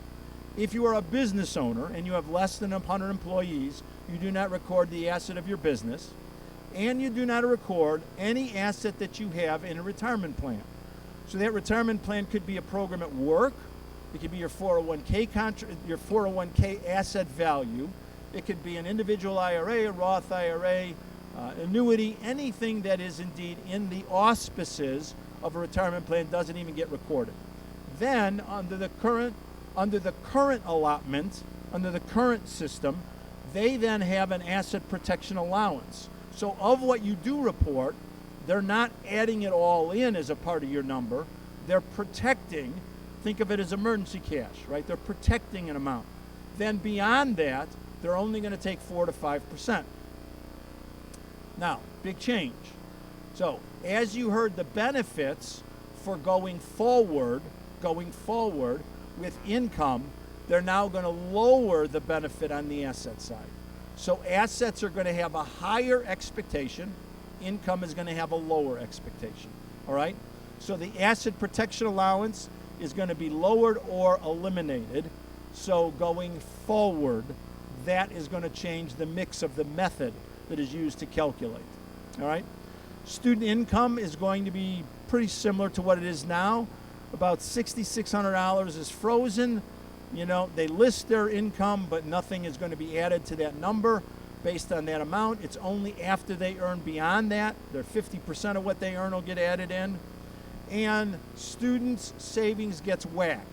If you are a business owner and you have less than 100 employees, you do not record the asset of your business. And you do not record any asset that you have in a retirement plan. So that retirement plan could be a program at work. It could be your 401k asset value. It could be an individual IRA, a Roth IRA, annuity, anything that is indeed in the auspices of a retirement plan doesn't even get recorded. Then under the current allotment, under the current system, they then have an asset protection allowance. So of what you do report, they're not adding it all in as a part of your number. They're protecting, think of it as emergency cash, right? They're protecting an amount. Then beyond that, they're only going to take 4 to 5%. Now, big change. So as you heard, the benefits for going forward with income, they're now going to lower the benefit on the asset side. So assets are going to have a higher expectation. Income is going to have a lower expectation. All right? So the asset protection allowance is going to be lowered or eliminated. So going forward, that is going to change the mix of the method that is used to calculate. All right? Student income is going to be pretty similar to what it is now. About $6,600 is frozen. You know, they list their income, but nothing is going to be added to that number. based on that amount. It's only after they earn beyond that, their 50% of what they earn will get added in. And students' savings gets whacked.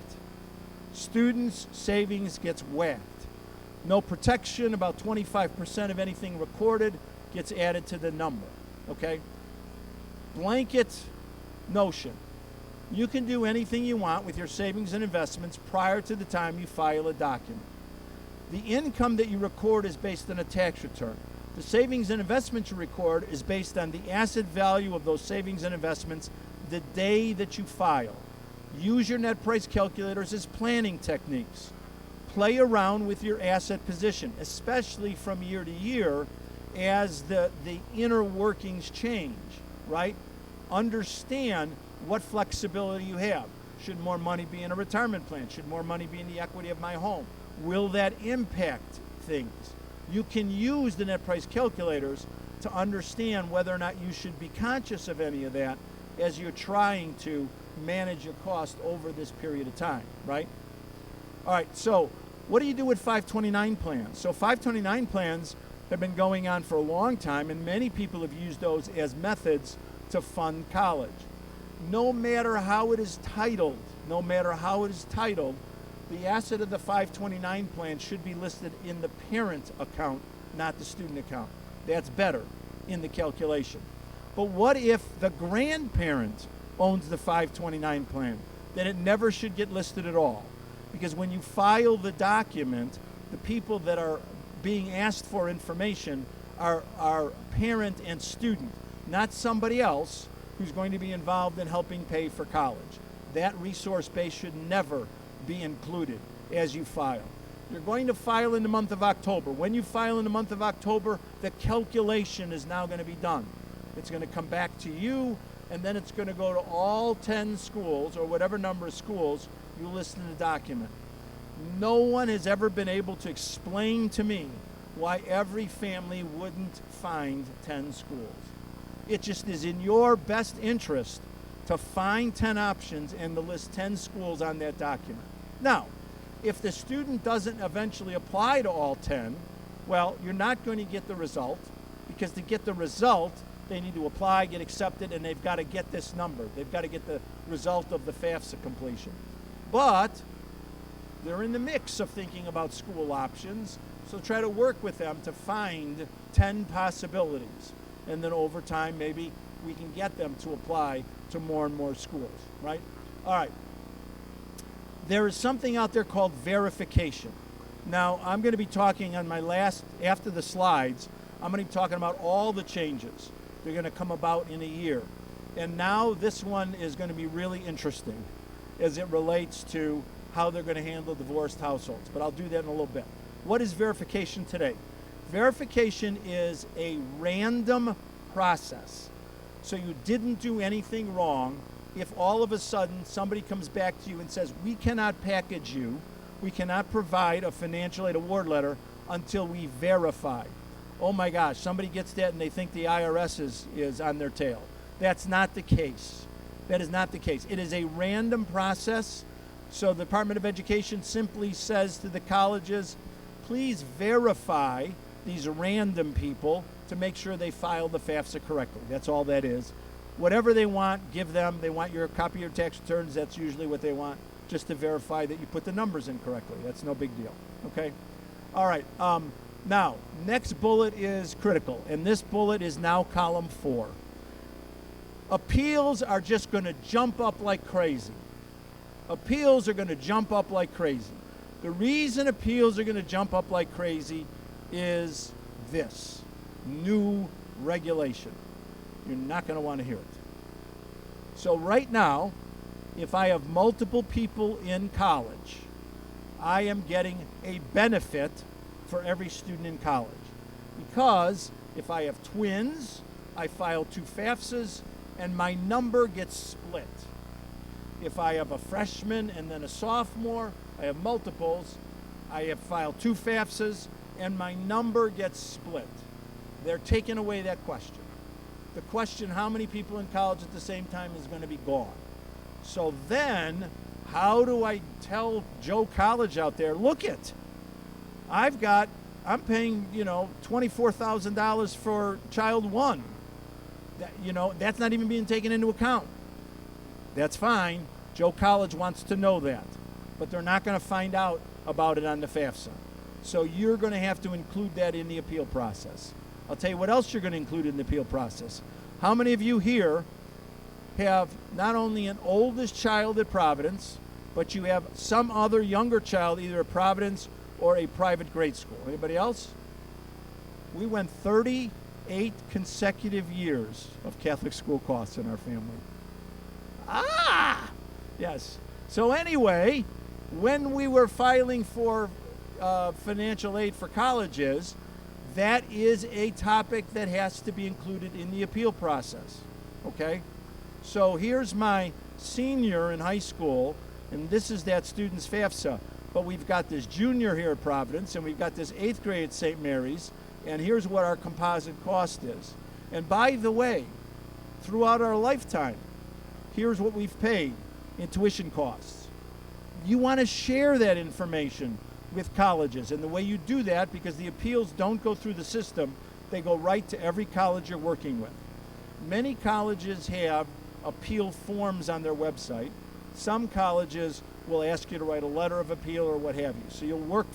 Students' savings gets whacked. No protection, about 25% of anything recorded gets added to the number, okay? Blanket notion. You can do anything you want with your savings and investments prior to the time you file a document. The income that you record is based on a tax return. The savings and investments you record is based on the asset value of those savings and investments the day that you file. Use your net price calculators as planning techniques. Play around with your asset position, especially from year to year as the inner workings change, right? Understand what flexibility you have. Should more money be in a retirement plan? Should more money be in the equity of my home? Will that impact things? You can use the net price calculators to understand whether or not you should be conscious of any of that as you're trying to manage your cost over this period of time, right? All right, so what do you do with 529 plans? So 529 plans have been going on for a long time, and many people have used those as methods to fund college. No matter how it is titled, the asset of the 529 plan should be listed in the parent account, not the student account. That's better in the calculation. But what if the grandparent owns the 529 plan? Then it never should get listed at all. Because when you file the document, the people that are being asked for information are parent and student, not somebody else who's going to be involved in helping pay for college. That resource base should never be included as you file. You're going to file in the month of October. When you file in the month of October, the calculation is now going to be done. It's going to come back to you, and then it's going to go to all 10 schools or whatever number of schools you list in the document. No one has ever been able to explain to me why every family wouldn't find 10 schools. It just is in your best interest to find 10 options and to list 10 schools on that document. Now, if the student doesn't eventually apply to all 10, well, you're not going to get the result, because to get the result, they need to apply, get accepted, and they've got to get this number. They've got to get the result of the FAFSA completion. But they're in the mix of thinking about school options, so try to work with them to find 10 possibilities. And then over time, maybe we can get them to apply to more and more schools, right? All right. There is something out there called verification. Now, I'm going to be talking on my after the slides, I'm going to be talking about all the changes. They're going to come about in a year. And now this one is going to be really interesting as it relates to how they're going to handle divorced households. But I'll do that in a little bit. What is verification today? Verification is a random process. So you didn't do anything wrong if all of a sudden somebody comes back to you and says, we cannot package you, we cannot provide a financial aid award letter until we verify. Oh my gosh, somebody gets that and they think the IRS is on their tail. That's not the case. That is not the case. It is a random process. So the Department of Education simply says to the colleges, please verify these random people to make sure they file the FAFSA correctly. That's all that is. Whatever they want, give them. They want your copy of your tax returns. That's usually what they want, just to verify that you put the numbers in correctly. That's no big deal, okay? All right, now, next bullet is critical, and this bullet is now column 4. Appeals are just going to jump up like crazy. Appeals are going to jump up like crazy. The reason appeals are going to jump up like crazy is this: new regulation. You're not going to want to hear it. So right now, if I have multiple people in college, I am getting a benefit for every student in college. Because if I have twins, I file 2 FAFSAs and my number gets split. If I have a freshman and then a sophomore, I have multiples, I have filed 2 FAFSAs and my number gets split. They're taking away that question. The question, how many people in college at the same time, is going to be gone. So then, how do I tell Joe College out there, look it, I've got I'm paying, $24,000 for child one. That's not even being taken into account. That's fine. Joe College wants to know that. But they're not going to find out about it on the FAFSA. So you're going to have to include that in the appeal process. I'll tell you what else you're going to include in the appeal process. How many of you here have not only an oldest child at Providence, but you have some other younger child either at Providence or a private grade school? Anybody else? We went 38 consecutive years of Catholic school costs in our family. Yes. So anyway, when we were filing for financial aid for colleges, that is a topic that has to be included in the appeal process. Okay? So here's my senior in high school, and this is that student's FAFSA. But we've got this junior here at Providence, and we've got this 8th grade at St. Mary's, and here's what our composite cost is. And by the way, throughout our lifetime, here's what we've paid in tuition costs. You want to share that information with colleges, and the way you do that, because the appeals don't go through the system, they go right to every college you're working with. Many colleges have appeal forms on their website. Some colleges will ask you to write a letter of appeal or what have you. So you'll work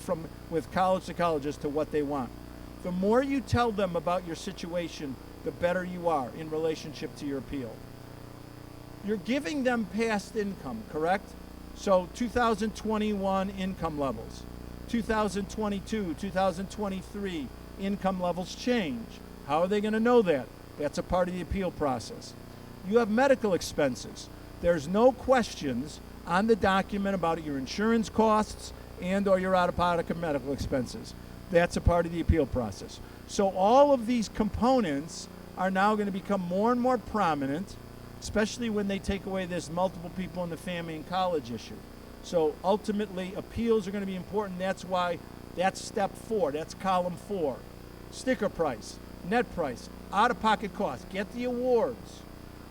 with college to college as to what they want. The more you tell them about your situation, the better you are in relationship to your appeal. You're giving them past income, correct? So 2021 income levels, 2022, 2023 income levels change. How are they going to know that? That's a part of the appeal process. You have medical expenses. There's no questions on the document about your insurance costs and or your out-of-pocket medical expenses. That's a part of the appeal process. So all of these components are now going to become more and more prominent, especially when they take away this multiple people in the family and college issue. So ultimately, appeals are going to be important. That's why that's step 4. That's column 4. Sticker price, net price, out-of-pocket cost. Get the awards.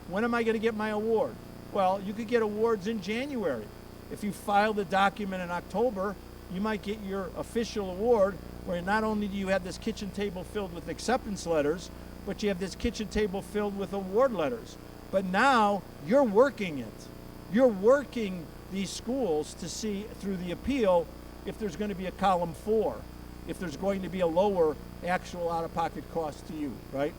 When am I going to get my award? Well, you could get awards in January. If you file the document in October, you might get your official award, where not only do you have this kitchen table filled with acceptance letters, but you have this kitchen table filled with award letters. But now you're working it. You're working these schools to see through the appeal if there's going to be a column 4, if there's going to be a lower actual out-of-pocket cost to you, right?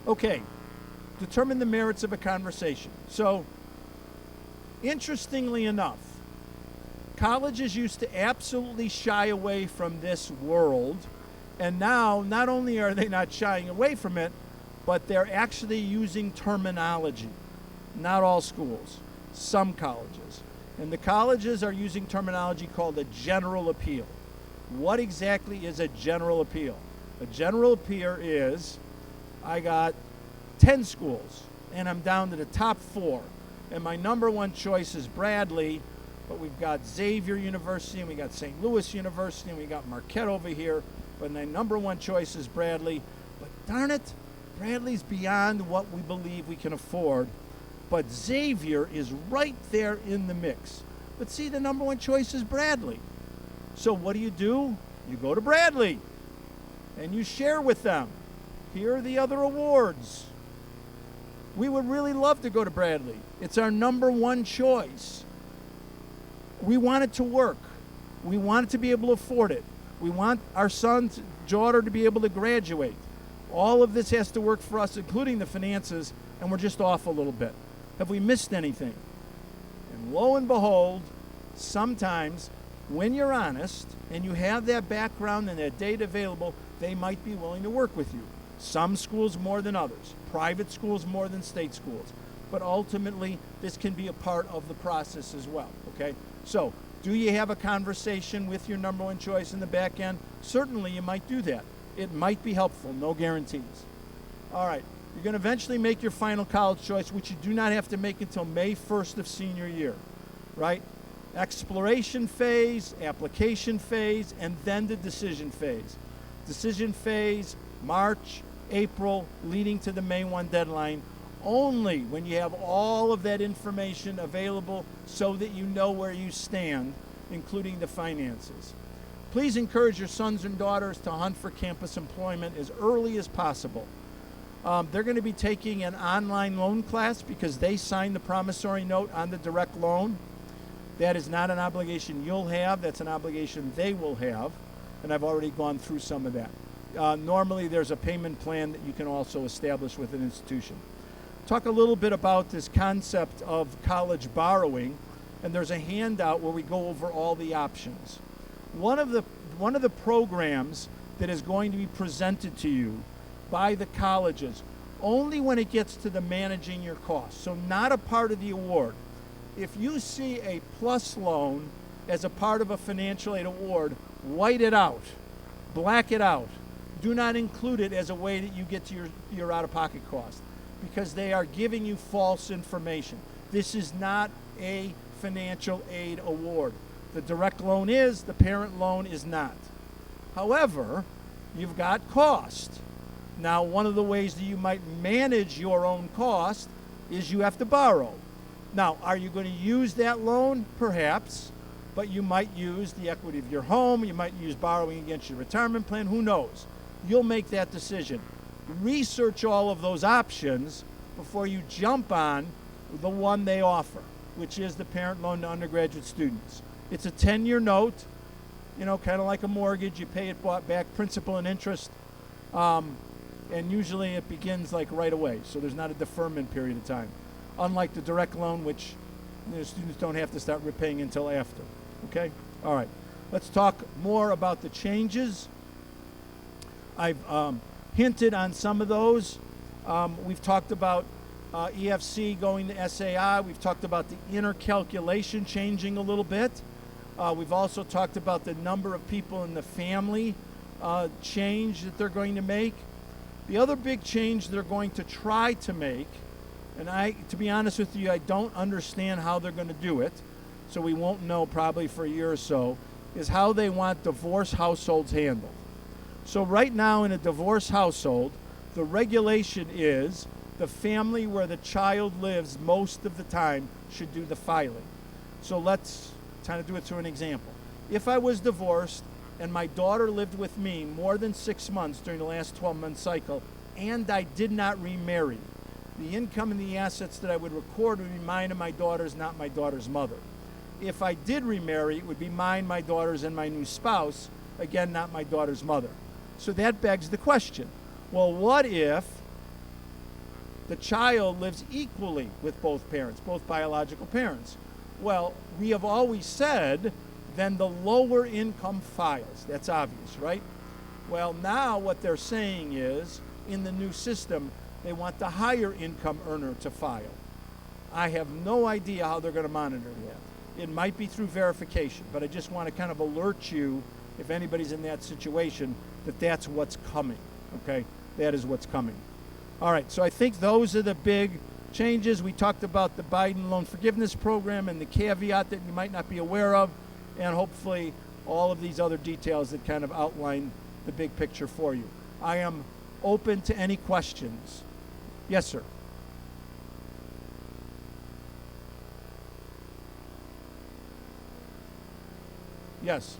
Okay, determine the merits of a conversation. So, interestingly enough, colleges used to absolutely shy away from this world, and now not only are they not shying away from it, but they're actually using terminology. Not all schools, some colleges. And the colleges are using terminology called a general appeal. What exactly is a general appeal? A general appeal is, I got 10 schools, and I'm down to the top 4. And my number one choice is Bradley, but we've got Xavier University, and we got St. Louis University, and we got Marquette over here. But my number one choice is Bradley. But darn it, Bradley's beyond what we believe we can afford. But Xavier is right there in the mix. But see, the number one choice is Bradley. So what do? You go to Bradley, and you share with them. Here are the other awards. We would really love to go to Bradley. It's our number one choice. We want it to work. We want it to be able to afford it. We want our son's daughter to be able to graduate. All of this has to work for us, including the finances, and we're just off a little bit. Have we missed anything? And lo and behold, sometimes when you're honest and you have that background and that data available, they might be willing to work with you. Some schools more than others, private schools more than state schools. But ultimately, this can be a part of the process as well, okay? So, do you have a conversation with your number one choice in the back end? Certainly, you might do that. It might be helpful, no guarantees. All right, you're going to eventually make your final college choice, which you do not have to make until May 1st of senior year, right? Exploration phase, application phase, and then the decision phase. Decision phase, March, April, leading to the May 1 deadline. only when you have all of that information available so that you know where you stand, including the finances. Please encourage your sons and daughters to hunt for campus employment as early as possible. They're going to be taking an online loan class because they signed the promissory note on the direct loan. That is not an obligation you'll have. That's an obligation they will have. And I've already gone through some of that. Normally, there's a payment plan that you can also establish with an institution. Talk a little bit about this concept of college borrowing. And there's a handout where we go over all the options. One of the programs that is going to be presented to you by the colleges only when it gets to the managing your costs, so not a part of the award. If you see a plus loan as a part of a financial aid award, white it out, black it out. Do not include it as a way that you get to your out-of-pocket cost, because they are giving you false information. This is not a financial aid award. The direct loan is, the parent loan is not. However, you've got cost. Now, one of the ways that you might manage your own cost is you have to borrow. Now, are you going to use that loan? Perhaps, but you might use the equity of your home. You might use borrowing against your retirement plan. Who knows? You'll make that decision. Research all of those options before you jump on the one they offer, which is the parent loan to undergraduate students. It's a 10-year note, kind of like a mortgage. You pay it back, principal and interest. And usually it begins like right away, so there's not a deferment period of time. Unlike the direct loan, which students don't have to start repaying until after. Okay? All right. Let's talk more about the changes. I've hinted on some of those. We've talked about EFC going to SAI. We've talked about the inner calculation changing a little bit. We've also talked about the number of people in the family change that they're going to make. The other big change they're going to try to make, and to be honest with you, I don't understand how they're going to do it, so we won't know probably for a year or so, is how they want divorce households handled. So right now in a divorce household, the regulation is the family where the child lives most of the time should do the filing. So let's kind of do it through an example. If I was divorced and my daughter lived with me more than 6 months during the last 12-month cycle, and I did not remarry, the income and the assets that I would record would be mine and my daughter's, not my daughter's mother. If I did remarry, it would be mine, my daughter's, and my new spouse, again, not my daughter's mother. So that begs the question, well, what if the child lives equally with both parents, both biological parents? Well, we have always said then the lower income files. That's obvious, right? Well, now what they're saying is, in the new system, they want the higher income earner to file. I have no idea how they're going to monitor that. It might be through verification, but I just want to kind of alert you, if anybody's in that situation, that that's what's coming, okay? That is what's coming. All right, so I think those are the big changes. We talked about the Biden loan forgiveness program and the caveat that you might not be aware of, and hopefully all of these other details that kind of outline the big picture for you. I am open to any questions. Yes, sir. Yes.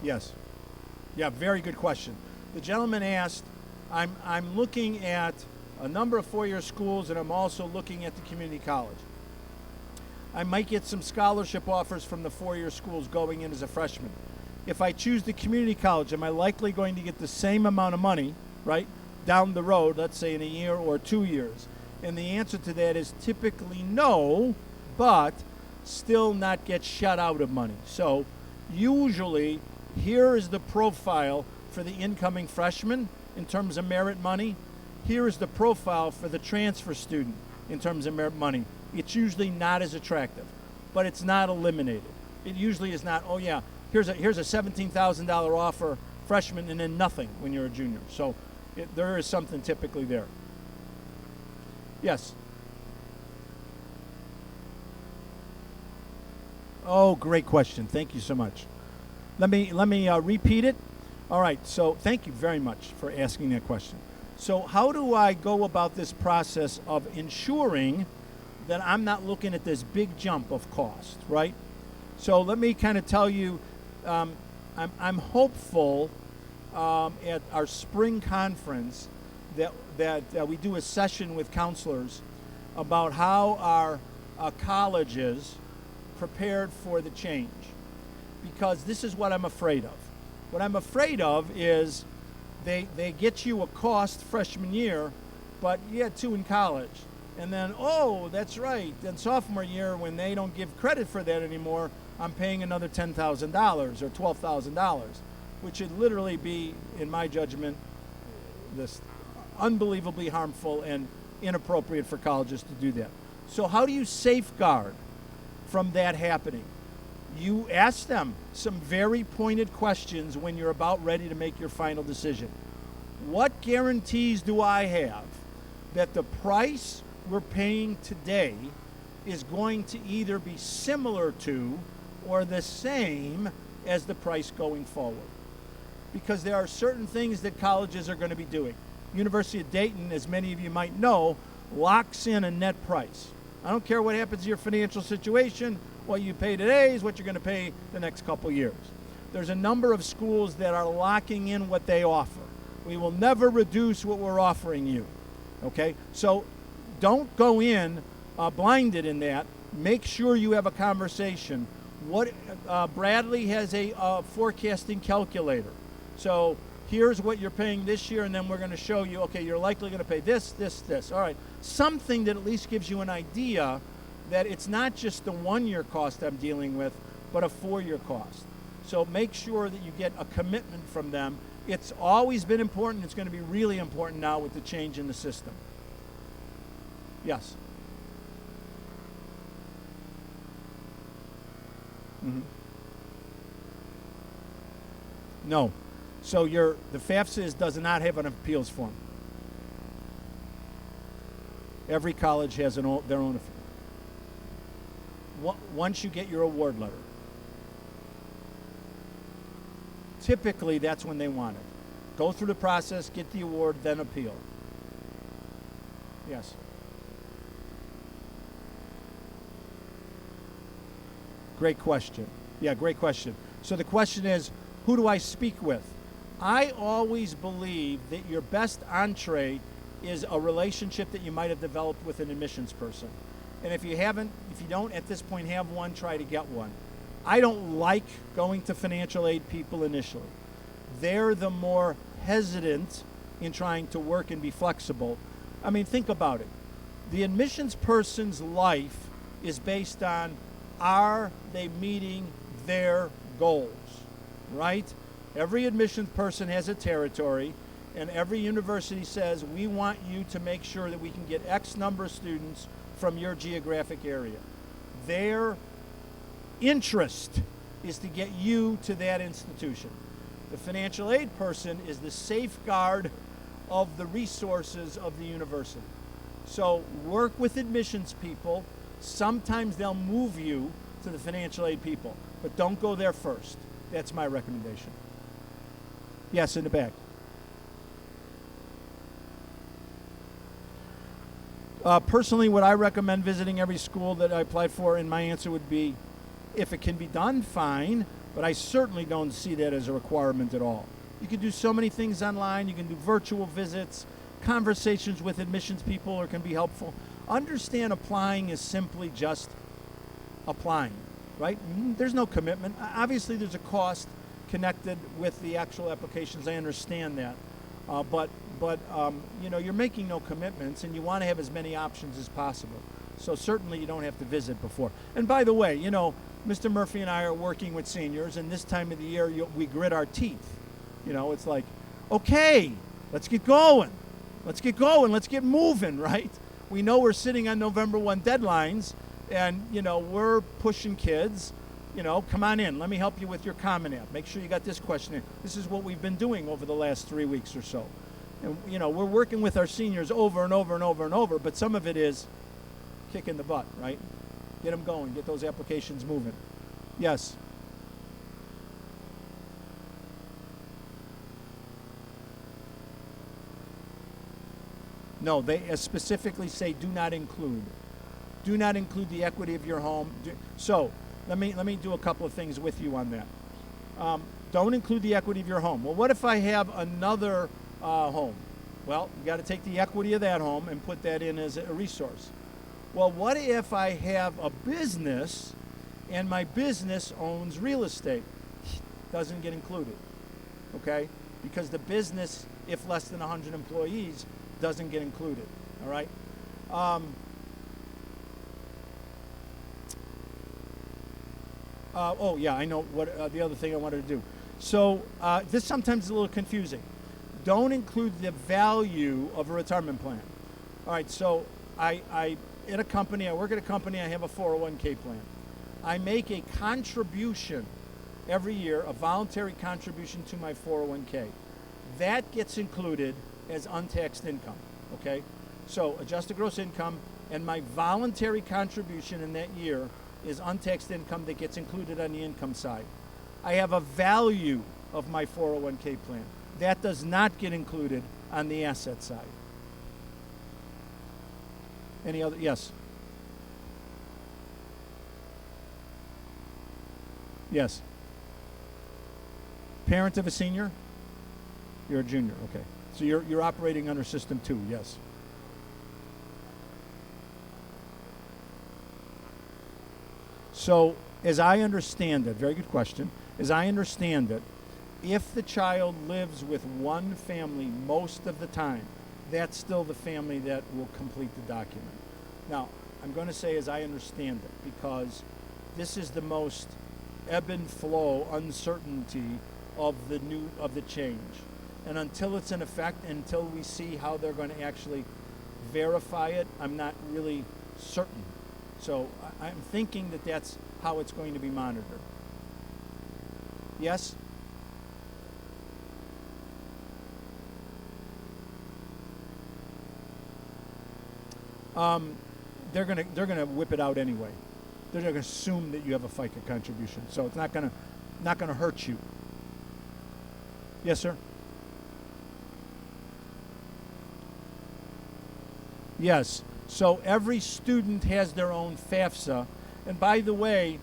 Yes. Yeah, very good question. The gentleman asked, I'm looking at a number of four-year schools, and I'm also looking at the community college. I might get some scholarship offers from the four-year schools going in as a freshman. If I choose the community college, am I likely going to get the same amount of money, right, down the road, let's say in a year or 2 years? And the answer to that is typically no, but still not get shut out of money. So usually, here is the profile for the incoming freshman in terms of merit money. Here is the profile for the transfer student in terms of merit money. It's usually not as attractive, but it's not eliminated. It usually is not, oh yeah, here's a $17,000 offer freshman and then nothing when you're a junior. So there is something typically there. Yes. Oh, great question. Thank you so much. Let me repeat it. All right. So thank you very much for asking that question. So how do I go about this process of ensuring that I'm not looking at this big jump of cost, right? So let me kind of tell you, I'm hopeful at our spring conference that we do a session with counselors about how our colleges prepared for the change, because this is what I'm afraid of. What I'm afraid of is they get you a cost freshman year, but you had 2 in college. And then, oh, that's right, then sophomore year, when they don't give credit for that anymore, I'm paying another $10,000 or $12,000, which would literally be, in my judgment, this unbelievably harmful and inappropriate for colleges to do that. So how do you safeguard from that happening? You ask them some very pointed questions when you're about ready to make your final decision. What guarantees do I have that the price we're paying today is going to either be similar to or the same as the price going forward? Because there are certain things that colleges are going to be doing. University of Dayton, as many of you might know, locks in a net price. I don't care what happens to your financial situation, what you pay today is what you're going to pay the next couple years. There's a number of schools that are locking in what they offer. We will never reduce what we're offering you. Okay? So don't go in blinded in that. Make sure you have a conversation. Bradley has a forecasting calculator. So here's what you're paying this year, and then we're going to show you, okay, you're likely going to pay this, this, this. All right. Something that at least gives you an idea that it's not just the 1-year cost I'm dealing with, but a 4-year cost. So make sure that you get a commitment from them. It's always been important. It's going to be really important now with the change in the system. Yes? Mm-hmm. No. So the FAFSA does not have an appeals form. Every college has their own. Once you get your award letter, typically that's when they want it. Go through the process, get the award, then appeal. Yes. Great question. Yeah, great question. So the question is, who do I speak with? I always believe that your best entree is a relationship that you might have developed with an admissions person. And if you don't at this point have one, try to get one. I don't like going to financial aid people initially. They're the more hesitant in trying to work and be flexible. I mean, think about it. The admissions person's life is based on, are they meeting their goals, right? Every admissions person has a territory, and every university says, we want you to make sure that we can get X number of students from your geographic area. Their interest is to get you to that institution. The financial aid person is the safeguard of the resources of the university. So work with admissions people. Sometimes they'll move you to the financial aid people, but don't go there first. That's my recommendation. Yes, in the back. Personally, would I recommend visiting every school that I applied for? And my answer would be, if it can be done, fine, but I certainly don't see that as a requirement at all. You can do so many things online. You can do virtual visits, conversations with admissions people can be helpful. Understand applying is simply just applying, right? There's no commitment. Obviously, there's a cost connected with the actual applications. I understand that. But you're making no commitments, and you want to have as many options as possible. So certainly you don't have to visit before. And by the way, Mr. Murphy and I are working with seniors, and this time of the year we grit our teeth. It's like, okay, let's get going. Let's get moving, right? We know we're sitting on November 1 deadlines, and, we're pushing kids. Come on in. Let me help you with your Common App. Make sure you got this question in. This is what we've been doing over the last 3 weeks or so. And, we're working with our seniors over and over and over and over, but some of it is kick in the butt, right? Get them going. Get those applications moving. Yes. No, they specifically say do not include. Do not include the equity of your home. So let me do a couple of things with you on that. Don't include the equity of your home. Well, what if I have another home? Well, you got to take the equity of that home and put that in as a resource. Well, what if I have a business and my business owns real estate? Doesn't get included, okay? Because the business, if less than 100 employees, doesn't get included, all right? Oh, yeah, I know what the other thing I wanted to do. So this sometimes is a little confusing. Don't include the value of a retirement plan. All right, so I work at a company, I have a 401k plan. I make a contribution every year, a voluntary contribution to my 401k. That gets included as untaxed income, okay? So adjusted gross income and my voluntary contribution in that year is untaxed income that gets included on the income side. I have a value of my 401k plan. That does not get included on the asset side. Any other? Yes. Yes. Parent of a senior? You're a junior, okay. So you're operating under system 2, yes. So as I understand it, very good question, as I understand it, if the child lives with one family most of the time, that's still the family that will complete the document. Now, I'm going to say as I understand it, because this is the most ebb and flow uncertainty of the change. And until it's in effect, until we see how they're going to actually verify it, I'm not really certain. So I'm thinking that that's how it's going to be monitored. Yes? They're gonna whip it out anyway. They're going to assume that you have a FICA contribution, so it's not gonna hurt you. Yes, sir. Yes. So every student has their own FAFSA, and by the way,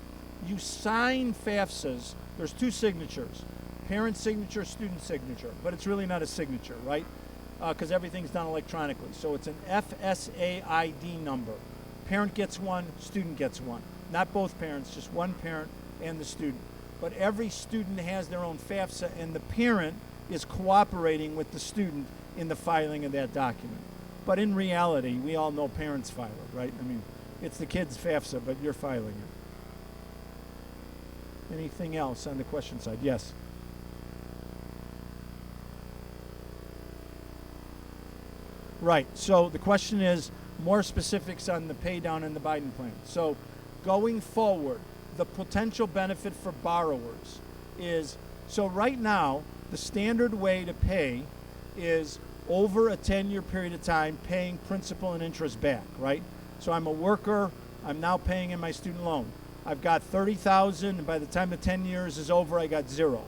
you sign FAFSAs. There's 2 signatures: parent signature, student signature. But it's really not a signature, right? Because everything's done electronically. So it's an FSA ID number. Parent gets one, student gets one. Not both parents, just one parent and the student. But every student has their own FAFSA, and the parent is cooperating with the student in the filing of that document. But in reality, we all know parents file it, right? I mean, it's the kid's FAFSA, but you're filing it. Anything else on the question side? Yes. Right. So the question is more specifics on the pay down and the Biden plan. So going forward, the potential benefit for borrowers is, so right now, the standard way to pay is over a 10-year period of time paying principal and interest back, right? So I'm a worker, I'm now paying in my student loan. I've got $30,000, and by the time the 10 years is over, I got 0.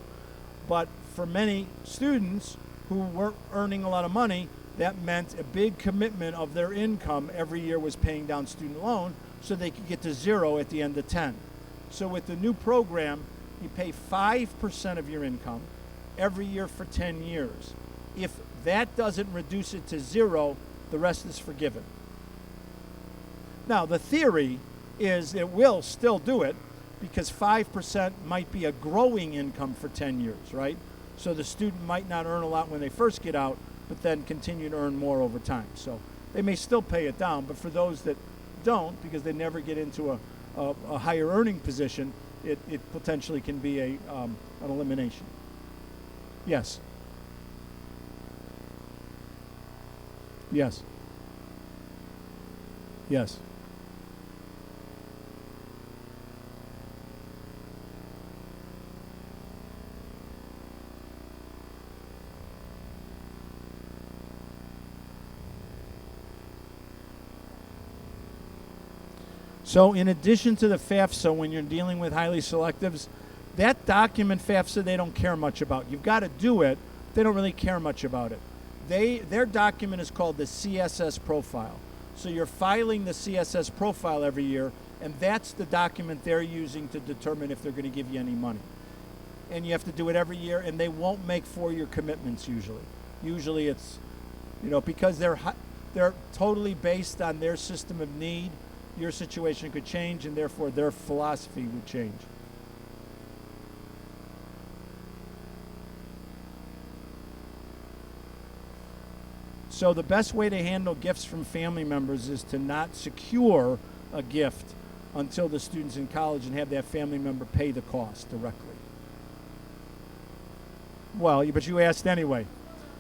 But for many students who weren't earning a lot of money, that meant a big commitment of their income every year was paying down student loan so they could get to 0 at the end of 10. So with the new program, you pay 5% of your income every year for 10 years. If that doesn't reduce it to 0, the rest is forgiven. Now, the theory is it will still do it because 5% might be a growing income for 10 years, right? So the student might not earn a lot when they first get out, but then continue to earn more over time. So they may still pay it down, but for those that don't, because they never get into a higher earning position, it potentially can be an elimination. Yes. Yes. Yes. So in addition to the FAFSA, when you're dealing with highly selectives, that document FAFSA they don't care much about. You've got to do it. They don't really care much about it. Their document is called the CSS profile. So you're filing the CSS profile every year, and that's the document they're using to determine if they're going to give you any money. And you have to do it every year, and they won't make 4-year commitments usually. Usually it's, because they're totally based on their system of need, your situation could change, and therefore their philosophy would change. So the best way to handle gifts from family members is to not secure a gift until the student's in college and have that family member pay the cost directly. Well, but you asked anyway.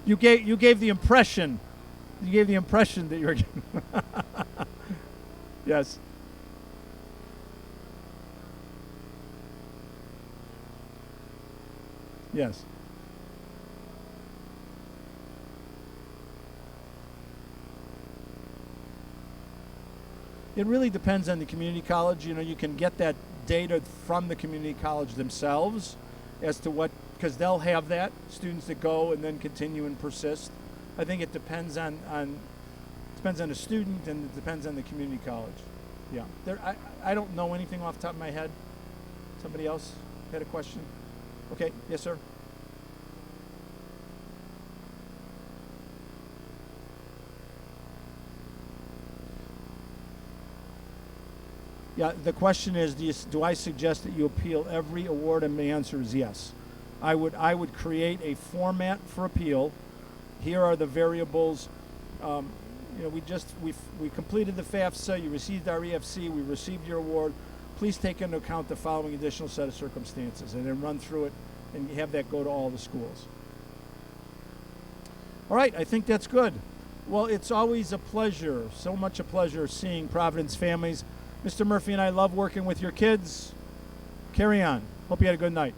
You gave the impression. You gave the impression that you were. Yes. Yes. It really depends on the community college. You can get that data from the community college themselves as to what, because they'll have that, students that go and then continue and persist. I think it depends on the student, and it depends on the community college. Yeah. I don't know anything off the top of my head. Somebody else had a question? Okay. Yes, sir. Yeah, the question is, do I suggest that you appeal every award? And the answer is yes. I would create a format for appeal. Here are the variables. We completed the FAFSA. You received our EFC. We received your award. Please take into account the following additional set of circumstances, and then run through it and have that go to all the schools. All right, I think that's good. Well, it's always a pleasure, so much a pleasure seeing Providence families. Mr. Murphy and I love working with your kids. Carry on. Hope you had a good night.